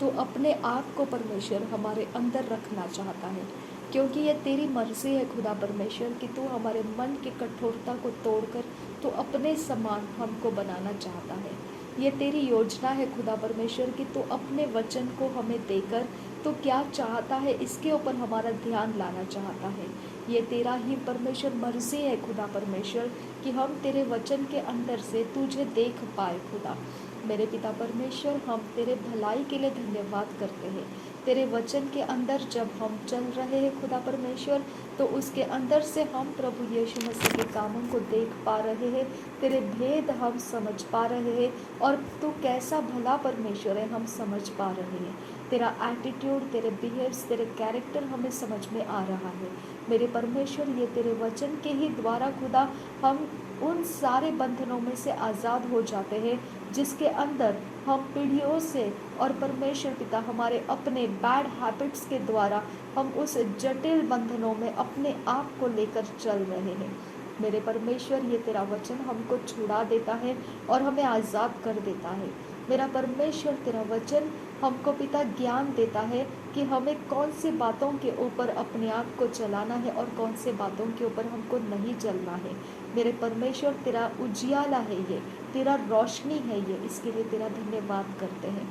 तू अपने आप को परमेश्वर हमारे अंदर रखना चाहता है, क्योंकि ये तेरी मर्जी है खुदा परमेश्वर कि तू हमारे मन की कठोरता को तोड़कर तू अपने समान हमको बनाना चाहता है। ये तेरी योजना है खुदा परमेश्वर कि तू अपने वचन को हमें देकर तो क्या चाहता है इसके ऊपर हमारा ध्यान लाना चाहता है। ये तेरा ही परमेश्वर मर्जी है खुदा परमेश्वर कि हम तेरे वचन के अंदर से तुझे देख पाए खुदा। मेरे पिता परमेश्वर, हम तेरे भलाई के लिए धन्यवाद करते हैं। तेरे वचन के अंदर जब हम चल रहे हैं खुदा परमेश्वर, तो उसके अंदर से हम प्रभु यीशु मसीह के कामों को देख पा रहे हैं, तेरे भेद हम समझ पा रहे हैं और तू कैसा भला परमेश्वर है हम समझ पा रहे हैं। तेरा एटीट्यूड, तेरे बिहेव्स, तेरे कैरेक्टर हमें समझ में आ रहा है। मेरे परमेश्वर, ये तेरे वचन के ही द्वारा खुदा हम उन सारे बंधनों में से आज़ाद हो जाते हैं जिसके अंदर हम पीढ़ियों से और परमेश्वर पिता हमारे अपने बैड हैबिट्स के द्वारा हम उस जटिल बंधनों में अपने आप को लेकर चल रहे हैं। मेरे परमेश्वर, ये तेरा वचन हमको छुड़ा देता है और हमें आज़ाद कर देता है। मेरा परमेश्वर, तेरा वचन हमको पिता ज्ञान देता है कि हमें कौन सी बातों के ऊपर अपने आप को चलाना है और कौन से बातों के ऊपर हमको नहीं चलना है। मेरे परमेश्वर, तेरा उजियाला है ये, तेरा रोशनी है ये, इसके लिए तेरा धन्यवाद करते हैं।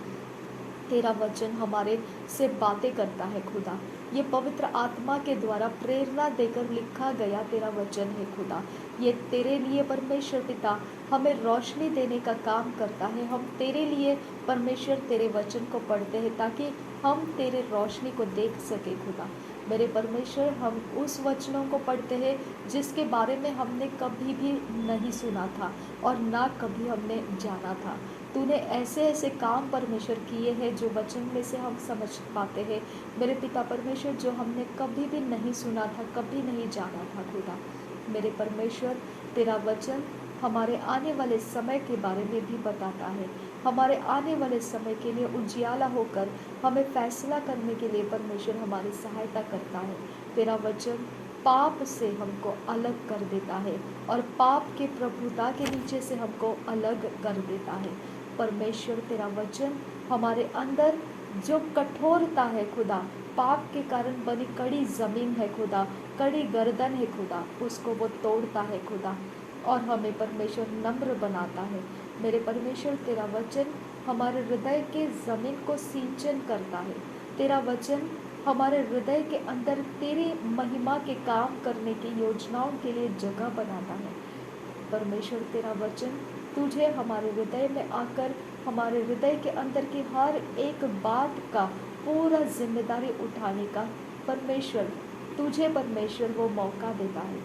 तेरा वचन हमारे से बातें करता है खुदा। ये पवित्र आत्मा के द्वारा प्रेरणा देकर लिखा गया तेरा वचन है खुदा। ये तेरे लिए परमेश्वर पिता हमें रोशनी देने का काम करता है। हम तेरे लिए परमेश्वर तेरे वचन को पढ़ते हैं ताकि हम तेरे रोशनी को देख सके खुदा। मेरे परमेश्वर, हम उस वचनों को पढ़ते हैं जिसके बारे में हमने कभी भी नहीं सुना था और ना कभी हमने जाना था। तूने ऐसे ऐसे काम परमेश्वर किए हैं जो वचन में से हम समझ पाते हैं मेरे पिता परमेश्वर, जो हमने कभी भी नहीं सुना था, कभी नहीं जाना था खुदा। मेरे परमेश्वर, तेरा वचन हमारे आने वाले समय के बारे में भी बताता है। हमारे आने वाले समय के लिए उजियाला होकर हमें फैसला करने के लिए परमेश्वर हमारी सहायता करता है। तेरा वचन पाप से हमको अलग कर देता है और पाप के प्रभुता के नीचे से हमको अलग कर देता है। परमेश्वर, तेरा वचन हमारे अंदर जो कठोरता है खुदा, पाप के कारण बनी कड़ी ज़मीन है खुदा, कड़ी गर्दन है खुदा, उसको वो तोड़ता है खुदा और हमें परमेश्वर नम्र बनाता है। मेरे परमेश्वर, तेरा वचन हमारे हृदय के ज़मीन को सिंचन करता है। तेरा वचन हमारे हृदय के अंदर तेरी महिमा के काम करने की योजनाओं के लिए जगह बनाता है। परमेश्वर, तेरा वचन तुझे हमारे हृदय में आकर हमारे हृदय के अंदर की हर एक बात का पूरा जिम्मेदारी उठाने का परमेश्वर तुझे परमेश्वर वो मौका देता है।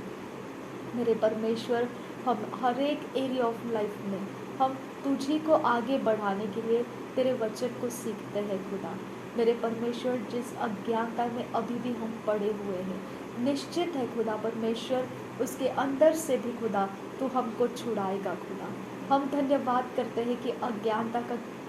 मेरे परमेश्वर, हम हर एक एरिया ऑफ लाइफ में हम तुझी को आगे बढ़ाने के लिए तेरे वचन को सीखते हैं खुदा। मेरे परमेश्वर, जिस अज्ञानता में अभी भी हम पड़े हुए हैं, निश्चित है खुदा परमेश्वर, उसके अंदर से भी खुदा तू हमको छुड़ाएगा खुदा। हम धन्यवाद करते हैं कि अज्ञानता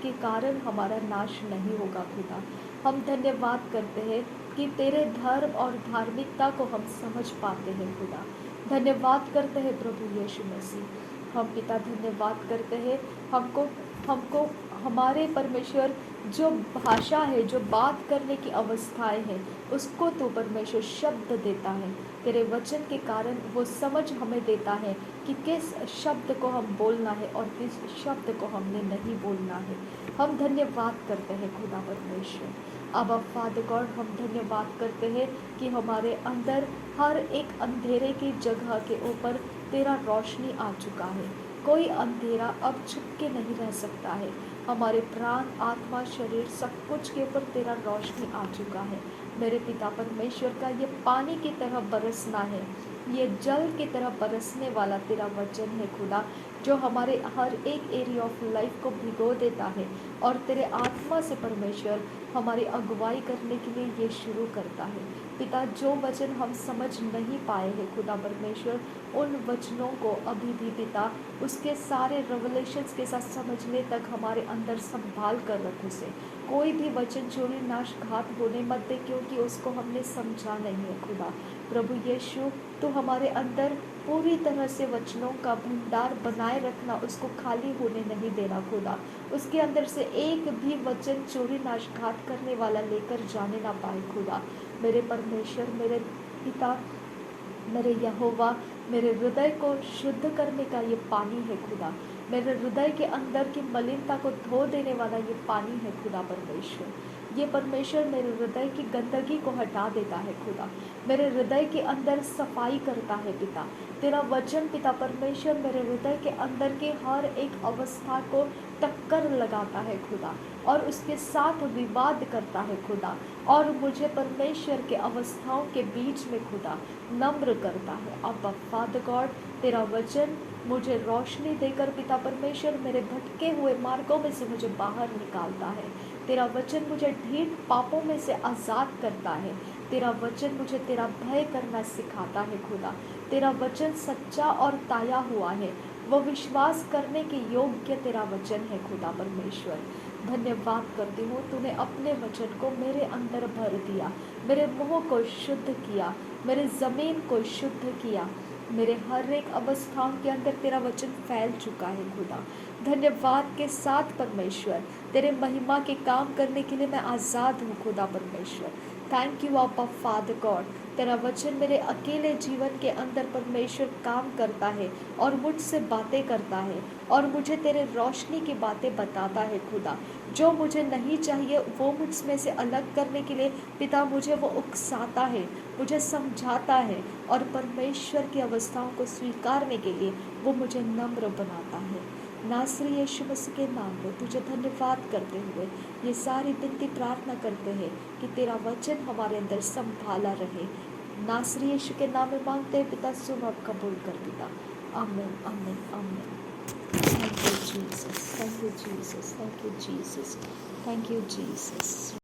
के कारण हमारा नाश नहीं होगा खुदा। हम धन्यवाद करते हैं कि तेरे धर्म और धार्मिकता को हम समझ पाते हैं खुदा। धन्यवाद करते हैं प्रभु यीशु मसीह। हम पिता धन्यवाद करते हैं, हमको हमको हमारे परमेश्वर जो भाषा है, जो बात करने की अवस्थाएं हैं, उसको तो परमेश्वर शब्द देता है। तेरे वचन के कारण वो समझ हमें देता है कि किस शब्द को हम बोलना है और किस शब्द को हमने नहीं बोलना है। हम धन्यवाद करते हैं खुदा परमेश्वर। अब फादर गॉड, हम धन्यवाद करते हैं कि हमारे अंदर हर एक अंधेरे की जगह के ऊपर तेरा रोशनी आ चुका है। कोई अंधेरा अब छुप के नहीं रह सकता है। हमारे प्राण, आत्मा, शरीर, सब कुछ के ऊपर तेरा रोशनी आ चुका है। मेरे पिता परमेश्वर का ये पानी की तरह बरसना है, ये जल की तरह बरसने वाला तेरा वचन है खुदा, जो हमारे हर एक एरिया ऑफ लाइफ को भिगो देता है और तेरे आत्मा से परमेश्वर हमारी अगुवाई करने के लिए ये शुरू करता है। पिता, जो वचन हम समझ नहीं पाए हैं खुदा परमेश्वर, उन वचनों को अभी भी पिता उसके सारे रेवलेशंस के साथ समझने तक हमारे अंदर संभाल कर रख उसे। कोई भी वचन चोरी नाशघात होने मत दे, क्योंकि उसको हमने समझा नहीं है खुदा। प्रभु यीशु, तो हमारे अंदर पूरी तरह से वचनों का भंडार बनाए रखना, उसको खाली होने नहीं देना खुदा। उसके अंदर से एक भी वचन चोरी नाशघात करने वाला लेकर जाने ना पाए खुदा। मेरे परमेश्वर, मेरे पिता, मेरे यहोवा, मेरे हृदय को शुद्ध करने का ये पानी है खुदा। मेरे हृदय के अंदर की मलिनता को धो देने वाला ये पानी है खुदा परमेश्वर। ये परमेश्वर मेरे हृदय की गंदगी को हटा देता है खुदा। मेरे हृदय के अंदर सफाई करता है पिता। तेरा वचन पिता परमेश्वर मेरे हृदय के अंदर के हर एक अवस्था को टक्कर लगाता है खुदा और उसके साथ विवाद करता है खुदा, और मुझे परमेश्वर के अवस्थाओं के बीच में खुदा नम्र करता है। अब फादर गॉड, तेरा वचन मुझे रोशनी देकर पिता परमेश्वर मेरे भटके हुए मार्गों में से मुझे बाहर निकालता है। तेरा वचन मुझे ढीठ पापों में से आज़ाद करता है। तेरा वचन मुझे तेरा भय करना सिखाता है खुदा। तेरा वचन सच्चा और ताया हुआ है, वो विश्वास करने के योग्य तेरा वचन है खुदा परमेश्वर। धन्यवाद करती हूँ, तूने अपने वचन को मेरे अंदर भर दिया, मेरे मुँह को शुद्ध किया, मेरे ज़मीन को शुद्ध किया। मेरे हर एक अवस्थाओं के अंदर तेरा वचन फैल चुका है खुदा। धन्यवाद के साथ परमेश्वर, तेरे महिमा के काम करने के लिए मैं आज़ाद हूँ खुदा परमेश्वर। थैंक यू आपा फादर गॉड। तेरा वचन मेरे अकेले जीवन के अंदर परमेश्वर काम करता है और मुझसे बातें करता है और मुझे तेरे रोशनी की बातें बताता है खुदा। जो मुझे नहीं चाहिए वो मुझमें से अलग करने के लिए पिता मुझे वो उकसाता है, मुझे समझाता है और परमेश्वर की अवस्थाओं को स्वीकारने के लिए वो मुझे नम्र बनाता है। नासरी यीशु मसीह के नाम में तुझे धन्यवाद करते हुए ये सारी विनती प्रार्थना करते हैं कि तेरा वचन हमारे अंदर संभाला रहे। नासरी यीशु के नाम में मांगते हैं पिता, सुन और कबूल कर पिता। आमीन आमीन आमीन। Thank you Jesus, thank you Jesus, thank you Jesus, thank you Jesus.